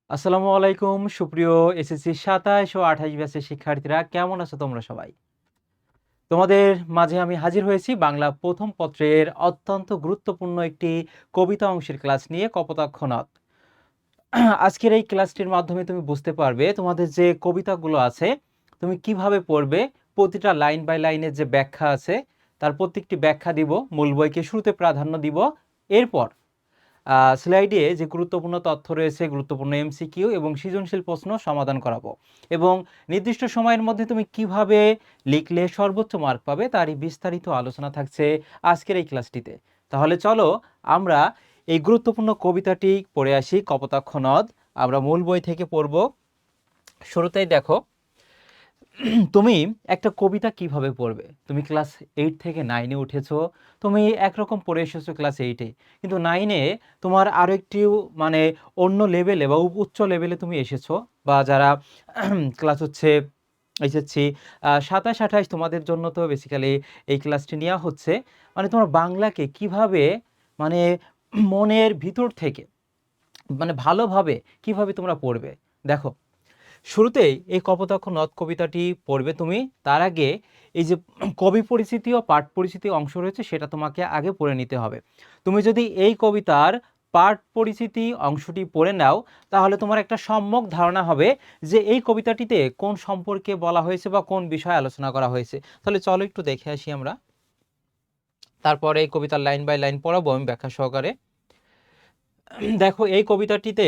আসসালামু আলাইকুম সুপ্রিয় এসএসসি ২৭ ও ২৮ ব্যাচের শিক্ষার্থীরা, কেমন আছো তোমরা সবাই? তোমাদের মাঝে আমি হাজির হয়েছি বাংলা প্রথম পত্রের অত্যন্ত গুরুত্বপূর্ণ একটি কবিতা অংশের ক্লাস নিয়ে, কপোতাক্ষ নদ। আজকের এই ক্লাসটির মাধ্যমে তুমি বুঝতে পারবে তোমাদের যে কবিতাগুলো আছে তুমি কিভাবে পড়বে। প্রতিটা লাইন বাই লাইনের যে ব্যাখ্যা আছে তার প্রত্যেকটি ব্যাখ্যা দিব, মূল বইকে শুরুতে প্রাধান্য দিব। এরপর স্লাইডে যে গুরুত্বপূর্ণ তথ্য রয়েছে, গুরুত্বপূর্ণ এমসিকিউ এবং সৃজনশীল প্রশ্ন সমাধান করাবো, এবং নির্দিষ্ট সময়ের মধ্যে তুমি কিভাবে লিখলে সর্বোচ্চ মার্ক পাবে তারই বিস্তারিত আলোচনা থাকছে আজকের এই ক্লাসটিতে। তাহলে চলো আমরা এই গুরুত্বপূর্ণ কবিতাটি পড়ে আসি, কপোতাক্ষ নদ। আমরা মূল বই থেকে পড়ব। শুরুতেই দেখো, তুমি একটা কবিতা কিভাবে পড়বে। তুমি ক্লাস 8 থেকে 9-এ উঠেছো, তুমি একরকম পড়ে এসেছো ক্লাস 8-এ, কিন্তু 9-এ তোমার আরও একটি মানে অন্য লেভেলে বা উচ্চ লেভেলে তুমি এসেছো। বা যারা ক্লাস হচ্ছে এসেছি 27-28, তোমাদের জন্য তো বেসিক্যালি এই ক্লাসটি নেওয়া হচ্ছে। মানে তোমার বাংলাকে কিভাবে মানে মনের ভিতর থেকে মানে ভালোভাবে কিভাবে তোমরা পড়বে। দেখো, শুরুতেই এই কপোতাক্ষ নদ কবিতাটি পড়বে তুমি। তার আগে এই যে কবি পরিচিতি ও পাঠ পরিচিতি অংশ রয়েছে সেটা তোমাকে আগে পড়ে নিতে হবে। তুমি যদি এই কবিতার পাঠ পরিচিতি অংশটি পড়ে নাও তাহলে তোমার একটা সম্যক ধারণা হবে যে এই কবিতাটিতে কোন সম্পর্কে বলা হয়েছে বা কোন বিষয়ে আলোচনা করা হয়েছে। তাহলে চলো একটু দেখে আসি আমরা, তারপরে এই কবিতার লাইন বাই লাইন পড়াবো আমি ব্যাখ্যা সহকারে। দেখো, এই কবিতাটিতে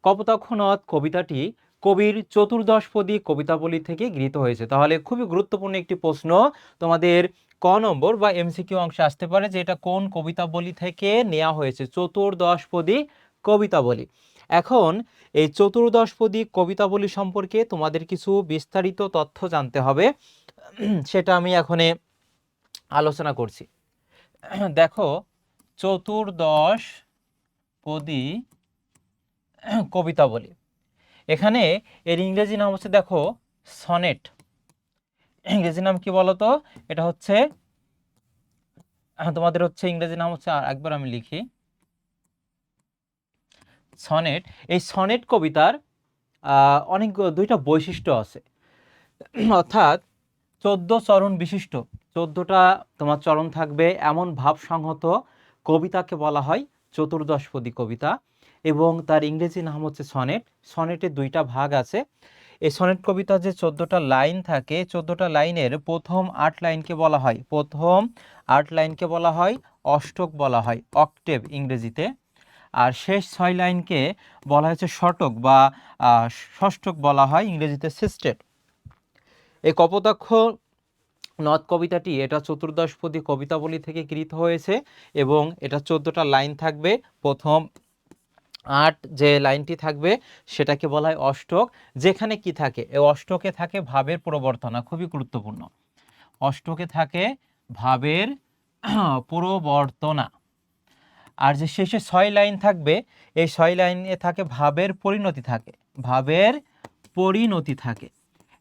কপোতাক্ষ নদ কবিতাটি কবির চতুর্দশপদী কবিতাবলী থেকে গৃহীত হয়েছে। তাহলে খুবই গুরুত্বপূর্ণ একটি প্রশ্ন তোমাদের ক নম্বর বা এমসিকিউ অংশে আসতে পারে যে এটা কোন কবিতাবলী থেকে নেওয়া হয়েছে, চতুর্দশপদী কবিতাবলী। এখন এই চতুর্দশপদী কবিতাবলী সম্পর্কে তোমাদের কিছু বিস্তারিত তথ্য জানতে হবে, সেটা আমি এখন আলোচনা করছি। দেখো, চতুর্দশ পদী কবিতাবলী, এখানে এর ইংরেজি নাম হচ্ছে, দেখো, সনেট। ইংরেজি নাম কি বলতো? এটা হচ্ছে তোমাদের হচ্ছে ইংরেজি নাম হচ্ছে, আর একবার আমি লিখি, সনেট। এই সনেট কবিতার অনেক দুইটা বৈশিষ্ট্য আছে, অর্থাৎ 14 চরণ বিশিষ্ট, 14টা তোমার চরণ থাকবে এমন ভাবসংহত কবিতাকে বলা হয় চতুর্দশপদী কবিতা, এবং তার ইংরেজি নাম হচ্ছে সনেট। সনেটের দুইটা ভাগ আছে। এই সনেট কবিতা যে 14টা লাইন থাকে, 14টা লাইনের প্রথম 8 লাইনকে বলা হয়, প্রথম 8 লাইনকে বলা হয় অষ্টক, বলা হয় অক্টেভ ইংরেজিতে। আর শেষ 6 লাইনকে বলা হয়েছে শতক বা ষষ্ঠক, বলা হয় ইংরেজিতে সিস্টেট। এই কপোতাক্ষ নদ কবিতাটি এটা চতুর্দশপদী কবিতাবলী থেকে গৃহীত হয়েছে, এবং এটা 14টা লাইন থাকবে। প্রথম 8 যে লাইনটি থাকবে সেটাকে বলা হয় অষ্টক, যেখানে কি থাকে, এই অষ্টকে থাকে ভাবের প্রবর্তনা, খুবই গুরুত্বপূর্ণ। অষ্টকে থাকে ভাবের প্রবর্তনা। আর যে শেষে 6 লাইন থাকবে, এই 6 লাইনে থাকে ভাবের পরিণতি থাকে, ভাবের পরিণতি থাকে।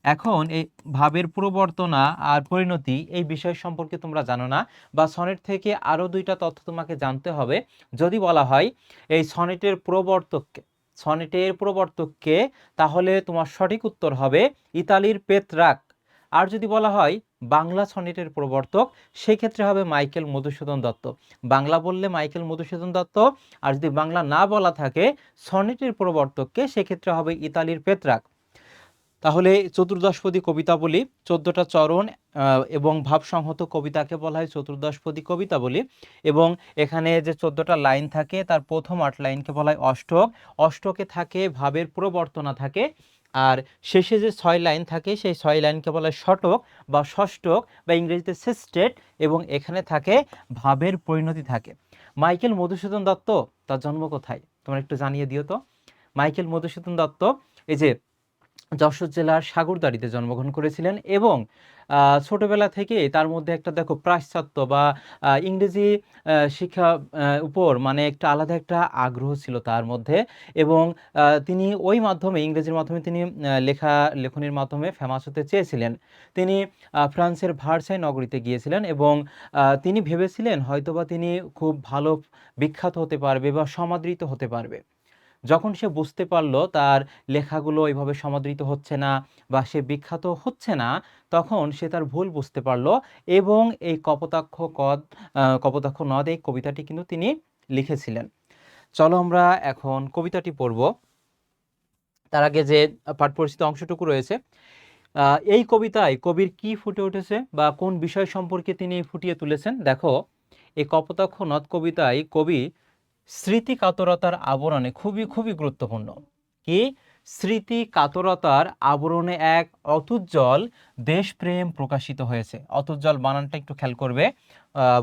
এখন এই ভাবের প্রবর্তনা আর পরিণতি এই বিষয় সম্পর্কে তোমরা জানো না, বা সনেট থেকে আরও দুইটা তথ্য তোমাকে জানতে হবে। যদি বলা হয় এই সনেটের প্রবর্তককে, তাহলে তোমার সঠিক উত্তর হবে ইতালির পেত্রাক। আর যদি বলা হয় বাংলা সনেটের প্রবর্তক, সেক্ষেত্রে হবে মাইকেল মধুসূদন দত্ত। বাংলা বললে মাইকেল মধুসূদন দত্ত, আর যদি বাংলা না বলা থাকে সনেটের প্রবর্তককে, সেক্ষেত্রে হবে ইতালির পেত্রাক। তাহলে চতুর্দশপদী কবিতাবলী, 14টা চরণ এবং ভাবসংহত কবিতাকে বলা হয় চতুর্দশপদী কবিতাবলী। এবং এখানে যে 14টা লাইন থাকে তার প্রথম 8 লাইনকে বলা হয় অষ্টক। অষ্টকে থাকে ভাবের প্রবর্তনা থাকে, আর শেষে যে 6 লাইন থাকে সেই 6 লাইনকে বলা হয় শতক বা ষষ্ঠক বা ইংরেজিতে সিস্টেট, এবং এখানে থাকে ভাবের পরিণতি থাকে। মাইকেল মধুসূদন দত্ত, তার জন্ম কোথায় তোমরা একটু জানিয়ে দিও তো। মাইকেল মধুসূদন দত্ত এই যে যশোর জেলার সাগরদাড়িতে জন্মগ্রহণ করেছিলেন, এবং ছোটবেলা থেকে তার মধ্যে একটা দেখো পাশ্চাত্য বা ইংরেজি শিক্ষা উপর মানে একটা আলাদা একটা আগ্রহ ছিল তার মধ্যে। এবং তিনি ওই মাধ্যমে, ইংরেজির মাধ্যমে তিনি লেখনীর মাধ্যমে ফেমাস হতে চেয়েছিলেন। তিনি ফ্রান্সের ভার্সাই নগরীতে গিয়েছিলেন, এবং তিনি ভেবেছিলেন হয়তোবা তিনি খুব ভালো বিখ্যাত হতে পারবে বা সমাদৃত হতে পারবে। যখন সে বুঝতে পারল তার লেখাগুলো এভাবে সমাদৃত হচ্ছে না বা সে বিখ্যাত হচ্ছে না, তখন সে তার ভুল বুঝতে পারল এবং এই কপোতাক্ষ নদ এই কবিতাটি কিন্তু তিনি লিখেছিলেন। চলো আমরা এখন কবিতাটি পড়ব। তার আগে যে পাঠ পরিচিত অংশটুকু রয়েছে, এই কবিতায় কবির কি ফুটে উঠেছে বা কোন বিষয় সম্পর্কে তিনি ফুটিয়ে তুলেছেন। দেখো, এই কপোতাক্ষ নদ কবিতায় কবি স্মৃতি কাতরতার আবরণে খুবই খুবই গুরুত্বপূর্ণ। কি? স্মৃতি কাতরতার আবরণে এক অতুজ্জ্বল দেশপ্রেম প্রকাশিত হয়েছে। অতুজ্জ্বল বানানটা একটু খেয়াল করবে,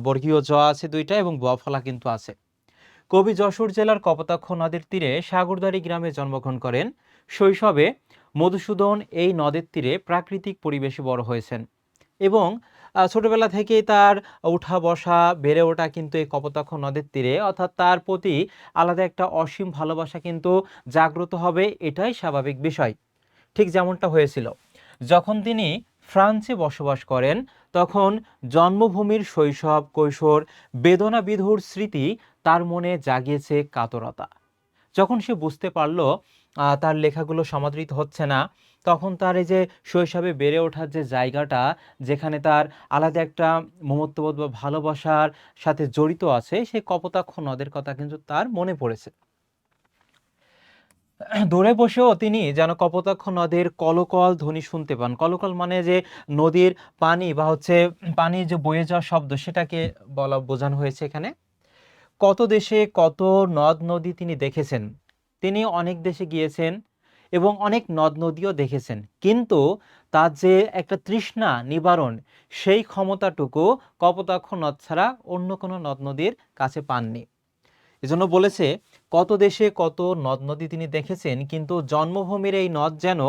বর্গীয় জ আছে দুইটা এবং ব ফলা কিন্তু আছে। কবি যশোর জেলার কপোতাক্ষ নদের তীরে সাগরদাড়ি গ্রামে জন্মগ্রহণ করেন। শৈশবে মধুসূদন এই নদের তীরে প্রাকৃতিক পরিবেশে বড় হয়েছেন এবং ছোটবেলা থেকেই তার উঠা বসা বেড়ে ওঠা কিন্তু এই কপোতাক্ষ নদের তীরে, অর্থাৎ তার প্রতি আলাদা একটা অসীম ভালোবাসা কিন্তু জাগ্রত হবে, এটাই স্বাভাবিক বিষয়। ঠিক যেমনটা হয়েছিল যখন তিনি ফ্রান্সে বসবাস করেন, তখন জন্মভূমির শৈশব কৈশোর বেদনা বিধুর স্মৃতি তার মনে জাগিয়েছে কাতরতা। যখন সে বুঝতে পারল তার লেখাগুলো সমাদৃত হচ্ছে না, তখন তার এই যে শৈশবে বেড়ে ওঠার যে জায়গাটা, যেখানে তার আলাদা একটা মমত্ববোধ বা ভালোবাসার সাথে জড়িত আছে, সেই কপোতাক্ষ নদের কথা কিন্তু তার মনে পড়েছে। দূরে বসেও তিনি যেন কপোতাক্ষ নদের কলকল ধ্বনি শুনতে পান। কলকল মানে যে নদীর পানি বা হচ্ছে পানির যে বয়ে যাওয়া শব্দ, সেটাকে বোঝানো হয়েছে এখানে। কত দেশে কত নদ নদী তিনি দেখেছেন, তিনি অনেক দেশে গিয়েছেন এবং অনেক নদ নদীও দেখেছেন, কিন্তু তার যে একটা তৃষ্ণা নিবারণ, সেই ক্ষমতাটুকু কপোতাক্ষ নদ ছাড়া অন্য কোনো নদ নদীর কাছে পাননি। এজন্য বলেছে কত দেশে কত নদ নদী তিনি দেখেছেন, কিন্তু জন্মভূমির এই নদ যেন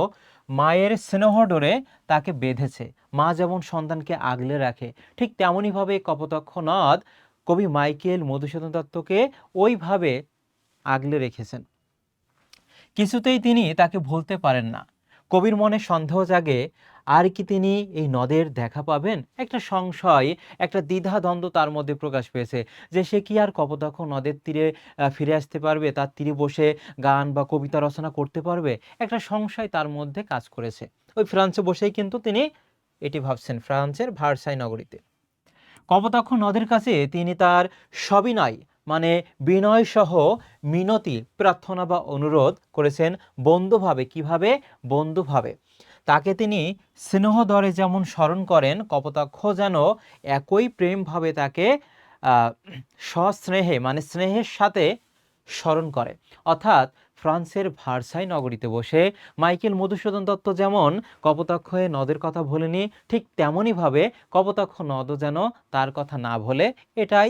মায়ের স্নেহ ডোরে তাকে বেঁধেছে। মা যেমন সন্তানকে আগলে রাখে, ঠিক তেমনইভাবে কপোতাক্ষ নদ কবি মাইকেল মধুসূদন দত্তকে ওইভাবে আগলে রেখেছেন। কিছুতেই তিনি তাকে ভুলতে পারেন না। কবির মনে সন্দেহ জাগে, আর কি তিনি এই নদের দেখা পাবেন? একটা সংশয়, একটা দ্বিধা দ্বন্দ্ব তার মধ্যে প্রকাশ পেয়েছে যে সে কি আর কপোতাক্ষ নদের তীরে ফিরে আসতে পারবে, তার তীরে বসে গান বা কবিতা রচনা করতে পারবে? একটা সংশয় তার মধ্যে কাজ করেছে। ওই ফ্রান্সে বসেই কিন্তু তিনি এটি ভাবছেন, ফ্রান্সের ভার্সাই নগরীতে। কপোতাক্ষ নদের কাছে তিনি তার সবিনয় মানে বিনয় সহ মিনতি প্রার্থনা বা অনুরোধ করেছেন বন্ধুভাবে। কিভাবে? বন্ধুভাবে। তাকে তিনি স্নেহদরে যেমন স্মরণ করেন, কপোতাক্ষ যেন একই প্রেমভাবে তাকে সস্নেহে মানে স্নেহের সাথে স্মরণ করে। অর্থাৎ ফ্রান্সের ভার্সাই নগরীতে বসে মাইকেল মধুসূদন দত্ত যেমন কপোতাক্ষ নদের কথা ভোলেনি, ঠিক তেমনইভাবে কপোতাক্ষ নদও যেন তার কথা না ভোলে, এটাই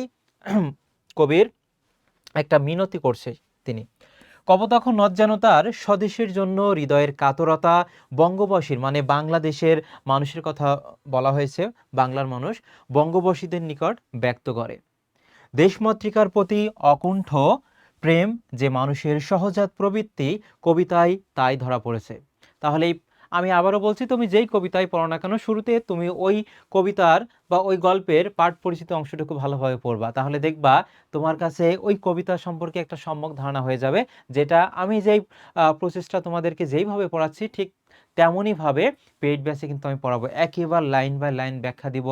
কবির একটা মিনতি করছে তিনি। কপোতাক্ষ নদ যেন তার স্বদেশের জন্য হৃদয়ের কাতরতা বঙ্গবাসীর মানে বাংলাদেশের মানুষের কথা বলা হয়েছে, বাংলার মানুষ বঙ্গবাসীদের নিকট ব্যক্ত করে। দেশমাতৃকার প্রতি অকুণ্ঠ প্রেম যে মানুষের সহজাত প্রবৃত্তি, কবিতায় তাই ধরা পড়েছে। তাহলে আমি আবারও বলছি, তুমি যেই কবিতায় পড়ো না কেন, শুরুতে তুমি ওই কবিতার বা ওই গল্পের পাঠ পরিচিত অংশটুকু ভালোভাবে পড়বা, তাহলে দেখবা তোমার কাছে ওই কবিতা সম্পর্কে একটা সম্যক ধারণা হয়ে যাবে, যেটা আমি যেই প্রসেসটা তোমাদেরকে যেইভাবে পড়াচ্ছি ঠিক তেমনইভাবে পেইড ব্যাচে কিন্তু আমি পড়াবো। একেবারে লাইন বাই লাইন ব্যাখ্যা দিব,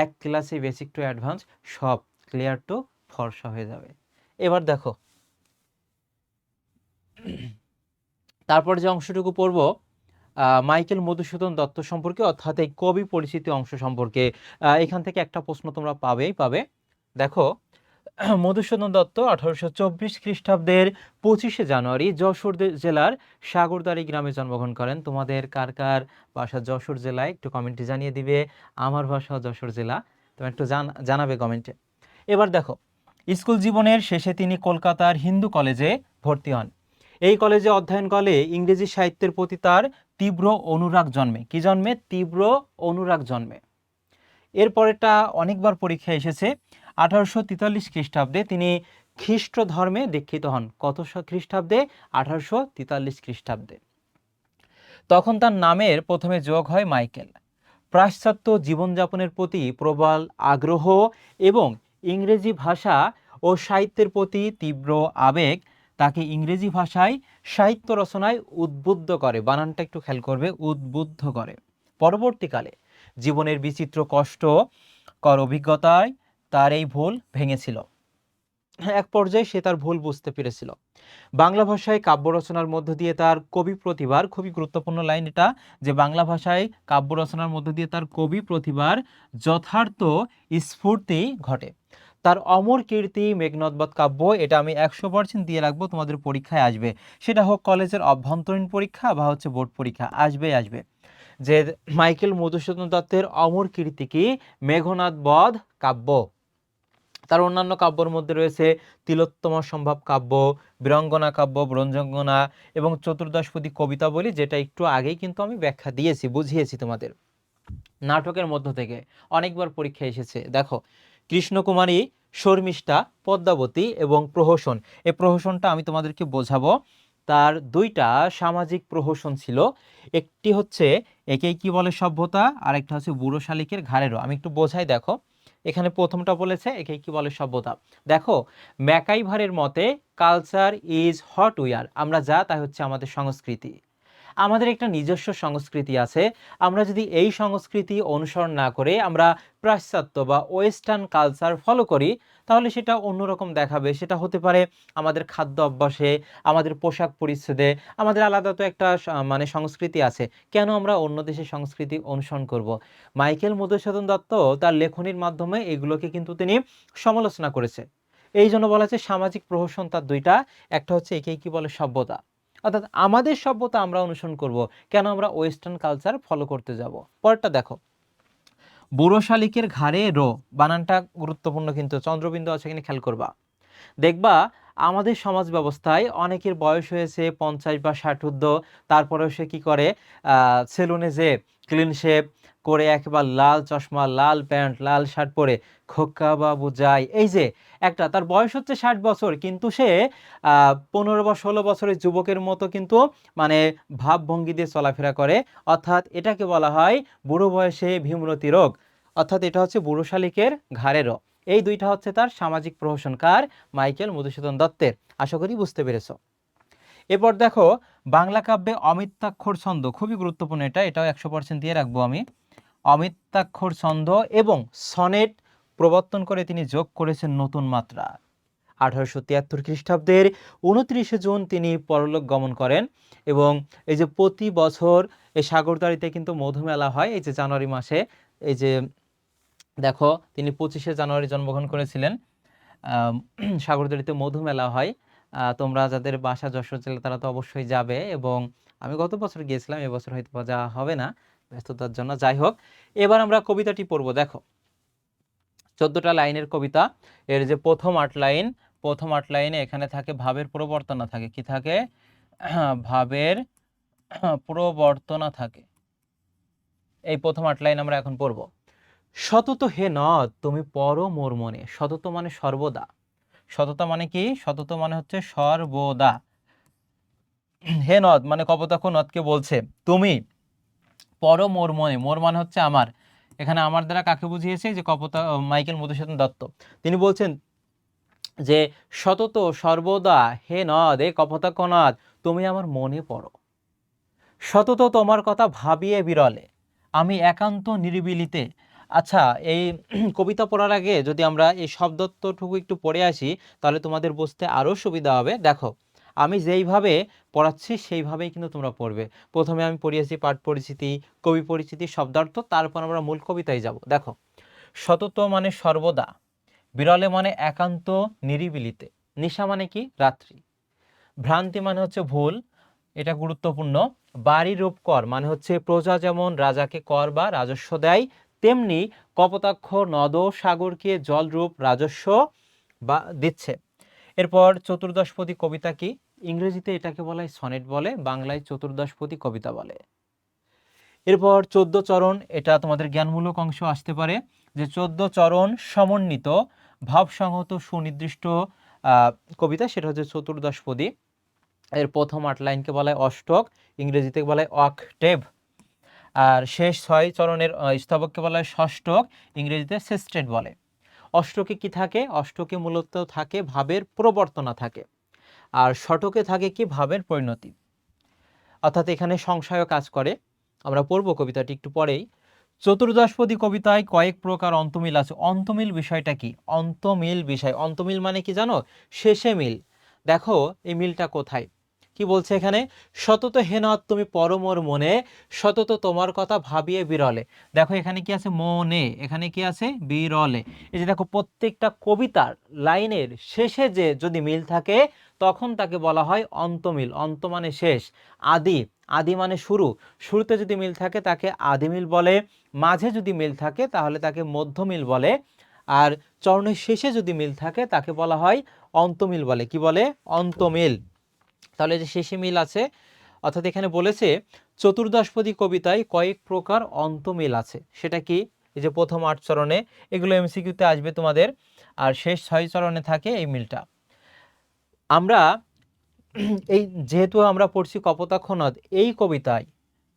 এক ক্লাসে বেসিক টু অ্যাডভান্স সব ক্লিয়ার টু ফর্সা হয়ে যাবে। এবার দেখো, তারপর যে অংশটুকু পড়ব মাইকেল মধুসূদন দত্ত সম্পর্কে, অর্থাৎ এই কবি পরিচিতি অংশ সম্পর্কে। এখান থেকে একটা প্রশ্ন তোমরা পাবে। দেখো, মধুসূদন দত্ত 1824 খ্রিস্টাব্দের 25শে জানুয়ারি যশোর জেলার সাগরদাড়ি গ্রামে জন্মগ্রহণ করেন। তোমাদের কার কার বাসা যশোর জেলায় একটু কমেন্টে জানিয়ে দিবে। আমার বাসা যশোর জেলা, তুমি একটু জানাবে কমেন্টে। এবার দেখো, স্কুল জীবনের শেষে তিনি কলকাতার হিন্দু কলেজে ভর্তি হন। এই কলেজে অধ্যয়নকালে ইংরেজি সাহিত্যের প্রতি তার তীব্র অনুরাগ জন্মে। কি জন্মে? তীব্র অনুরাগ জন্মে। এরপরেটা অনেকবার পরীক্ষা এসেছে। 1843 খ্রিস্টাব্দে তিনি খ্রিস্ট ধর্মে দীক্ষিত হন। কত খ্রিস্টাব্দে? 1843 খ্রিস্টাব্দে। তখন তার নামের প্রথমে যোগ হয় মাইকেল। পাশ্চাত্য জীবনযাপনের প্রতি প্রবল আগ্রহ এবং ইংরেজি ভাষা ও সাহিত্যের প্রতি তীব্র আবেগ তাকে ইংরেজি ভাষায় সাহিত্য রচনায় উদ্বুদ্ধ করে। বানানটা একটু খেয়াল করবে, উদ্বুদ্ধ করে। পরবর্তীকালে জীবনের বিচিত্র কষ্টকর অভিজ্ঞতায় তার এই ভুল ভেঙেছিল। এক পর্যায়ে সে তার ভুল বুঝতে পেরেছিল। বাংলা ভাষায় কাব্য রচনার মধ্য দিয়ে তার কবি প্রতিভার, খুবই গুরুত্বপূর্ণ লাইন এটা, যে বাংলা ভাষায় কাব্য রচনার মধ্য দিয়ে তার কবি প্রতিভার যথার্থ স্ফূর্তি ঘটে। তার অমর কীর্তি মেঘনদবধ কাব্য, এটা আমি 100% দিয়ে রাখবো, তোমাদের পরীক্ষায় আসবে, সেটা হোক কলেজের অভ্যন্তরীণ পরীক্ষা বা হচ্ছে বোর্ড পরীক্ষা, আসবে। যে মাইকেল মধুসূদন দত্তের অমর কীর্তি কি? মেঘনাদবধ কাব্য। তার অন্যান্য কাব্যের মধ্যে রয়েছে তিলোত্তমা সম্ভব কাব্য, বীরাঙ্গনা কাব্য, ব্রঞ্জঙ্গনা এবং চতুর্দশপদী কবিতাবলী, যেটা একটু আগেই কিন্তু আমি ব্যাখ্যা দিয়েছি, বুঝিয়েছি তোমাদের। নাটকের মধ্য থেকে অনেকবার পরীক্ষা এসেছে, দেখো কৃষ্ণকুমারী, শর্মিষ্ঠা, পদ্মাবতী এবং প্রহসন। এই প্রহসনটা আমি তোমাদেরকে বোঝাবো। তার দুইটা সামাজিক প্রহসন ছিল, একটি হচ্ছে একেই কি বলে সভ্যতা, আর একটা হচ্ছে বুড়ো শালিকের ঘাড়েরও। আমি একটু বোঝাই, দেখো এখানে প্রথমটা বলেছে একেই কি বলে সভ্যতা। দেখো ম্যাকাইভারের মতে কালচার ইজ হট উইয়ার, আমরা যা তাই হচ্ছে আমাদের সংস্কৃতি। আমাদের একটা নিজস্ব সংস্কৃতি আছে, আমরা যদি এই সংস্কৃতি অনুসরণ না করে আমরা পাশ্চাত্য বা ওয়েস্টার্ন কালচার ফলো করি, তাহলে সেটা অন্যরকম দেখাবে। সেটা হতে পারে আমাদের খাদ্য অভ্যাসে, আমাদের পোশাক পরিচ্ছদে, আমাদের আলাদা তো একটা মানে সংস্কৃতি আছে, কেন আমরা অন্য দেশের সংস্কৃতি অনুসরণ করব? মাইকেল মধুসূদন দত্ত তার লেখনীর মাধ্যমে এগুলোকে কিন্তু তিনি সমালোচনা করেছে। এই জন্য বলা হচ্ছে সামাজিক প্রহসন তার দুইটা, একটা হচ্ছে একেই কি বলে সভ্যতা, অর্থাৎ আমাদের সভ্যতা আমরা অনুসরণ করব, কেন আমরা ওয়েস্টার্ন কালচার ফলো করতে যাব। পরেরটা দেখো, বুড়ো শালিকের ঘাড়ে রো, বানানটা গুরুত্বপূর্ণ কিন্তু, চন্দ্রবিন্দু আছে এখানে খেয়াল করবা। দেখবা আমাদের সমাজ ব্যবস্থায় অনেকের বয়স হয়েছে 50 বা 60 ঊর্ধ্ব, তারপরেও সে কি করে, সেলুনে যে ক্লিন শেভ করে একেবারে লাল চশমা, লাল প্যান্ট, লাল শার্ট পরে খোকা বাবু যায়। এই যে একটা, তার বয়স হচ্ছে 60 বছর, কিন্তু সে 15 বা 16 বছরের যুবকের মতো কিন্তু মানে ভাবভঙ্গি দিয়ে চলাফেরা করে, অর্থাৎ এটাকে বলা হয় বুড়ো বয়সে ভীমরতি রোগ, অর্থাৎ এটা হচ্ছে বুড়ো শালিকের ঘাড়ের রোগ। এই দুইটা হচ্ছে তার সামাজিক প্রহসনকার মাইকেল মধুসূদন দত্তের। আশা করি বুঝতে পেরেছো। এরপর দেখো বাংলা কাব্যে অমিত্রাক্ষর ছন্দ, খুবই গুরুত্বপূর্ণ এটা, এটাও 100% দিয়ে রাখবো আমি। অমিত্রাক্ষর ছন্দ এবং সনেট প্রবর্তন করে তিনি যোগ করেছেন নতুন মাত্রা। 1873 খ্রিস্টাব্দের 29শে জুন তিনি পরলোক গমন করেন। এবং এই যে প্রতি বছর এই সাগরদাঁড়িতে কিন্তু মধুমেলা হয়, এই যে জানুয়ারি মাসে, এই যে দেখো তিনি 25শে জানুয়ারি জন্মগ্রহণ করেছিলেন। সাগরদাঁড়িতে মধুমেলা হয়, তোমরা যাদের বাসা যশোর জেলা তারা তো অবশ্যই যাবে, এবং আমি গত বছর গিয়েছিলাম, এবছর হয়তো যাওয়া হবে না ব্যস্ততার জন্য। যাই হোক, এবার আমরা কবিতাটি পড়ব। দেখো 14টা লাইনের কবিতা, এর যে প্রথম 8 লাইন, প্রথম 8 লাইনে এখানে থাকে ভাবের প্রবর্তনা থাকে, কি থাকে? ভাবের প্রবর্তনা থাকে। এই প্রথম 8 লাইন আমরা এখন পড়ব। সতত হে নদ তুমি পর মোর মনে, সতত মানে সর্বদা, সততা মানে কি? সতত মানে হচ্ছে সর্বদা। হে নদ মানে কপোতাক্ষ নদকে বলছে, তুমি পর মোর মনে, মোর মানে হচ্ছে আমার, এখানে আমার দ্বারা কাকে বুঝিয়েছে? যে মাইকেল মধুসূদন দত্ত। তিনি বলছেন যে সতত সর্বদা হে নদ, এ কপোতাক্ষ নদ, তুমি আমার মনে পড়ো, সতত তোমার কথা ভাবিয়ে বিরলে, আমি একান্ত নিরিবিলিতে। আচ্ছা, এই কবিতা পড়ার আগে যদি আমরা এই শব্দটুকু একটু পড়ে আসি, তাহলে তোমাদের বুঝতে আরও সুবিধা হবে। দেখো আমি যেইভাবে পড়াচ্ছি সেইভাবেই কিন্তু তোমরা পড়বে। প্রথমে আমি পড়িয়েছি পাঠ পরিচিতি, কবি পরিচিতি, শব্দার্থ, তারপর আমরা মূল কবিতায় যাব। দেখো সতত মানে সর্বদা, বিরলে মানে একান্ত নিরিবিলিতে, নিশা মানে কি? রাত্রি, ভ্রান্তি মানে হচ্ছে ভুল, এটা গুরুত্বপূর্ণ, বাড়ি রূপ কর মানে হচ্ছে প্রজা যেমন রাজাকে কর বা রাজস্ব দেয়, তেমনি কপোতাক্ষ নদ সাগরকে জলরূপ রাজস্ব বা দিচ্ছে। এরপর চতুর্দশপদী কবিতা কি? ইংরেজিতে এটাকে বলা হয় সনেট বলে, বাংলায় চতুর্দশপদী কবিতা বলে। এরপর 14 চরণ, এটা তোমাদের জ্ঞানমূলক অংশ আসতে পারে, যে 14 চরণ সমন্বিত ভাবসংহত সুনির্দিষ্ট কবিতা, সেটা হচ্ছে চতুর্দশপদী। এর প্রথম 8 লাইনকে বলা হয় অষ্টক, ইংরেজিতে বলা হয় অক্টেভ। আর শেষ 6 চরণের স্তবককে বলা হয় ষষ্ঠক, ইংরেজিতে সেস্টেট বলে। অষ্টকে কি থাকে? অষ্টকে মূলত থাকে ভাবের প্রবর্তনা থাকে। আর ষটকে থাকে কি ভাবের পরিণতি, অর্থাৎ এখানে সংশয় কাজ করে। আমরা পড়ব কবিতাটি একটু পরেই। চতুর্দশপদী কবিতায় কয়েক প্রকার অন্তমিল আছে। অন্তমিল বিষয়টা কি? অন্তমিল বিষয়, অন্তমিল মানে কি জানো? শেষে মিল। দেখো এই মিলটা কোথায়, কি বলছে এখানে? সতত হেনত তুমি পরমোর মনে, সতত তোমার কথা ভাবিয়ে বিরলে। দেখো এখানে কি আছে? মনে, এখানে কি আছে? বিরলে। এই যে দেখো প্রত্যেকটা কবিতার লাইনের শেষে যে যদি মিল থাকে তখন তাকে বলা হয় অন্তমিল। অন্ত মানে শেষ, আদি, আদি মানে শুরু, শুরুতে যদি মিল থাকে তাকে আদি মিল বলে, মাঝে যদি মিল থাকে তাহলে তাকে মধ্যমিল বলে, আর চরণের শেষে যদি মিল থাকে তাকে বলা হয় অন্তমিল বলে। কি বলে? অন্তমিল। তাহলে যে শেষে মিল আছে, অর্থাৎ এখানে বলেছে চতুর্দশপদী কবিতায় কয়েক প্রকার অন্তমিল আছে। সেটা কি? এই যে প্রথম 8 চরণে, এগুলো এমসিকিউতে আসবে তোমাদের, আর শেষ 6 চরণে থাকে এই মিলটা। আমরা এই যেহেতু আমরা পড়ছি কপোতাক্ষ নদ, এই কবিতায়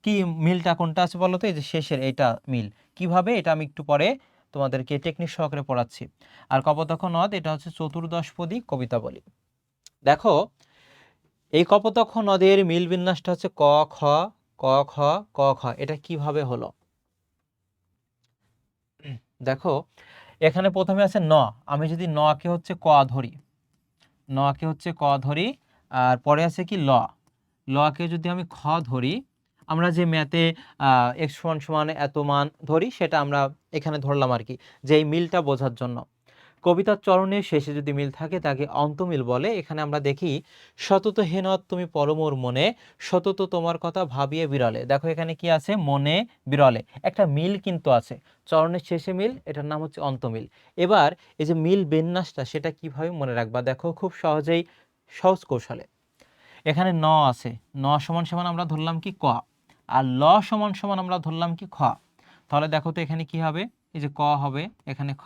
কি মিলটা কোনটা আছে বলো তো? এই যে শেষের এইটা মিল। কিভাবে? এটা আমি একটু পরে তোমাদেরকে টেকনিক সহকারে পড়াচ্ছি। আর কপোতাক্ষ নদ এটা হচ্ছে চতুর্দশপদী কবিতা বলি। দেখো এই কপোতাক্ষ নদের মিল বিন্যাসটা হচ্ছে ক খ ক খ ক খ। এটা কিভাবে হলো? দেখো এখানে প্রথমে আছে ন। আমি যদি ন কে হচ্ছে ক ধরি, ন কে হচ্ছে ক ধরি, আর পরে আছে কি ল। ল কে যদি আমি খ ধরি, আমরা যে ম্যাথে এক্স সমান সমান এত মান ধরি সেটা আমরা এখানে ধরলাম আর কি, যে এই মিলটা বোঝার জন্য। কবিতার চরণের শেষে যদি মিল থাকে তাকে অন্তমিল বলে। এখানে আমরা দেখি সতত হেনত তুমি পরমোর মনে, সতত তোমার কথা ভাবিয়ে বিরলে। দেখো এখানে কি আছে? মনে, বিরলে, একটা মিল কিন্তু আছে, চরণের শেষে মিল, এটার নাম হচ্ছে অন্তমিল। এবার এই যে মিল বিন্যাসটা সেটা কিভাবে মনে রাখবা? দেখো খুব সহজেই, সহজ কৌশলে। এখানে ন আছে, ন সমান সমান আমরা ধরলাম কি ক, আর ল সমান সমান আমরা ধরলাম কি খ। তাহলে দেখো তো এখানে কি হবে? এই যে ক হবে, এখানে খ।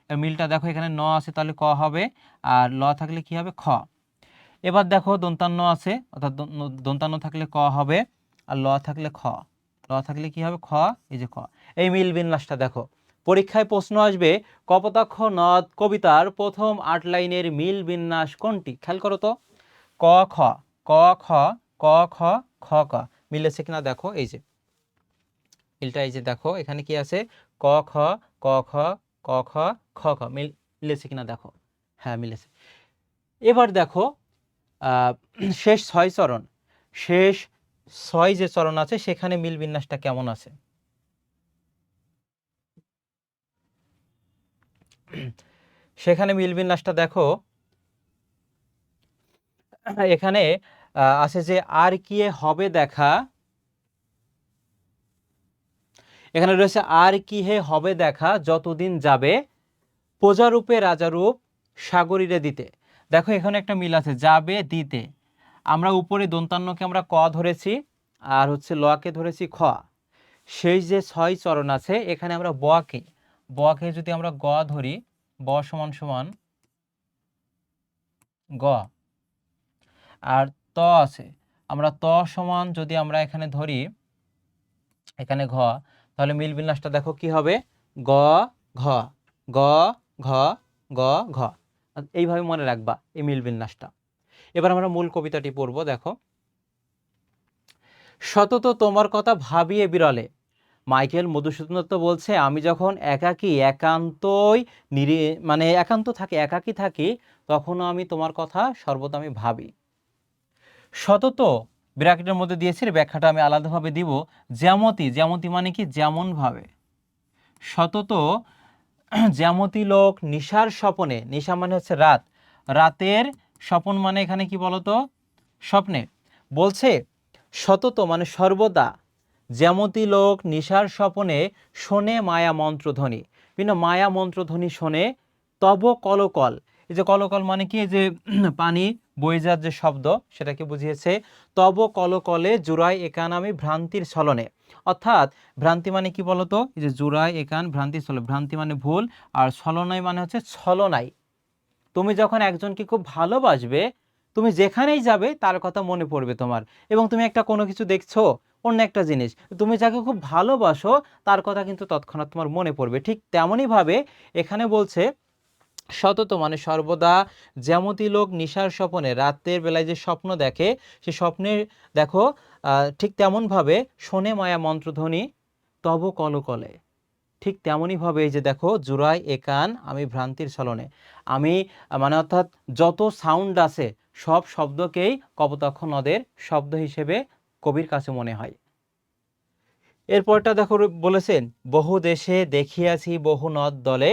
মিলটা দেখো এখানে ন আছে তাহলে ক হবে, আর ল থাকলে কি হবে? খ। এবার দেখো দন্তান্ন আছে, অর্থাৎ দন্তান্ন থাকলে ক হবে, আর ল থাকলে খ। ল থাকলে কি হবে? খ। এই যে খ। এই মিল বিন্যাসটা দেখো, পরীক্ষায় প্রশ্ন আসবে কপোতাক্ষ নদ কবিতার প্রথম 8 লাইনের মিল বিন্যাস কোনটি? খেয়াল করো তো। ক খ, ক খ, ক খ, খ ক। মিলেছে কিনা দেখো, এই যে মিলটা, এই যে দেখো এখানে কি আছে? ক খ, ক খ, ক খ, খ খ। মিলেছে কিনা দেখো। হ্যাঁ মিলেছে। এবার দেখো শেষ 6 চরণ, শেষ 6 যে চরণ আছে সেখানে মিল বিন্যাসটা কেমন আছে? সেখানে মিল বিন্যাসটা দেখো, এখানে আছে যে আর কি হবে দেখা, এখানে রয়েছে আর কি হে হবে দেখা যতদিন যাবে, প্রজারূপে রাজারূপ সাগরীরে দিতে। দেখো এখানে একটা মিল আছে, যাবে দিতে। আমরা উপরে দন্তান্নকে আমরা ক ধরেছি, আর হচ্ছে লকে ধরেছি খ। সেই যে 6 চরণ আছে এখানে আমরা বকে যদি আমরা গ ধরি, ব সমান সমান গ, আর ত আছে, আমরা ত সমান যদি আমরা এখানে ধরি এখানে ঘ, তাহলে মিল বিন্যাসটা দেখো কি হবে? গ ঘ, গ ঘ, গ ঘ। এইভাবে মনে রাখবা এই মিল বিন্যাসটা। এবার আমরা মূল কবিতাটি পড়বো। দেখো সতত তোমার কথা ভাবিয়ে বিরলে। মাইকেল মধুসূদন দত্ত বলছে আমি যখন একাকী, একান্তই মানে একান্ত থাকি, একাকী থাকি, তখনও আমি তোমার কথা সর্বদা আমি ভাবি। সতত ব্র্যাকেটের মধ্যে দিয়েছি, ব্যাখ্যাটা আমি আলাদাভাবে দিব। জ্যামতি, জ্যামতি মানে কি? যেমন ভাবে। সতত জ্যামতি লোক নিশার স্বপনে, নিশা মানে হচ্ছে রাত, রাতের স্বপন মানে এখানে কি বলতো? স্বপ্নে। বলছে সতত মানে সর্বদা, জ্যামতি লোক নিশার স্বপনে শোনে মায়া মন্ত্রধ্বনি, বিভিন্ন মায়া মন্ত্রধ্বনি শোনে। তব কলকল, এই যে কলকল মানে কি? এই যে পানি বয়ে যাওয়ার যে শব্দ সেটাকে বুঝিয়েছে। তব কলকলে জুড়াই একান আমি ভ্রান্তির ছলনে। অর্থাৎ ভ্রান্তি মানে কি বলতো? এই যে জুড়াই একান ভ্রান্তি ছল, ভ্রান্তি মানে ভুল, আর ছলনায় মানে হচ্ছে ছলনায়। তুমি যখন একজনকে খুব ভালোবাসবে, তুমি যেখানেই যাবে তার কথা মনে পড়বে তোমার, এবং তুমি একটা কোনো কিছু দেখছো, অন্য একটা জিনিস, তুমি যাকে খুব ভালোবাসো তার কথা কিন্তু তৎক্ষণাৎ তোমার মনে পড়বে। ঠিক তেমনই ভাবে এখানে বলছে সতত মানে সর্বদা, যেমতি লোক নিশার স্বপনে, রাতের বেলায় যে স্বপ্ন দেখে সে স্বপ্নে দেখো ঠিক তেমনভাবে শোনে মায়া মন্ত্রধ্বনি তব কলকলে। ঠিক তেমনইভাবে এই যে দেখো জুড়াই এ কান আমি ভ্রান্তির ছলনে, আমি মানে অর্থাৎ যত সাউন্ড আছে সব শব্দকেই কপোতাক্ষ নদের শব্দ হিসেবে কবির কাছে মনে হয়। এরপরটা দেখো বলেছেন, বহু দেশে দেখিয়াছি বহু নদ দলে।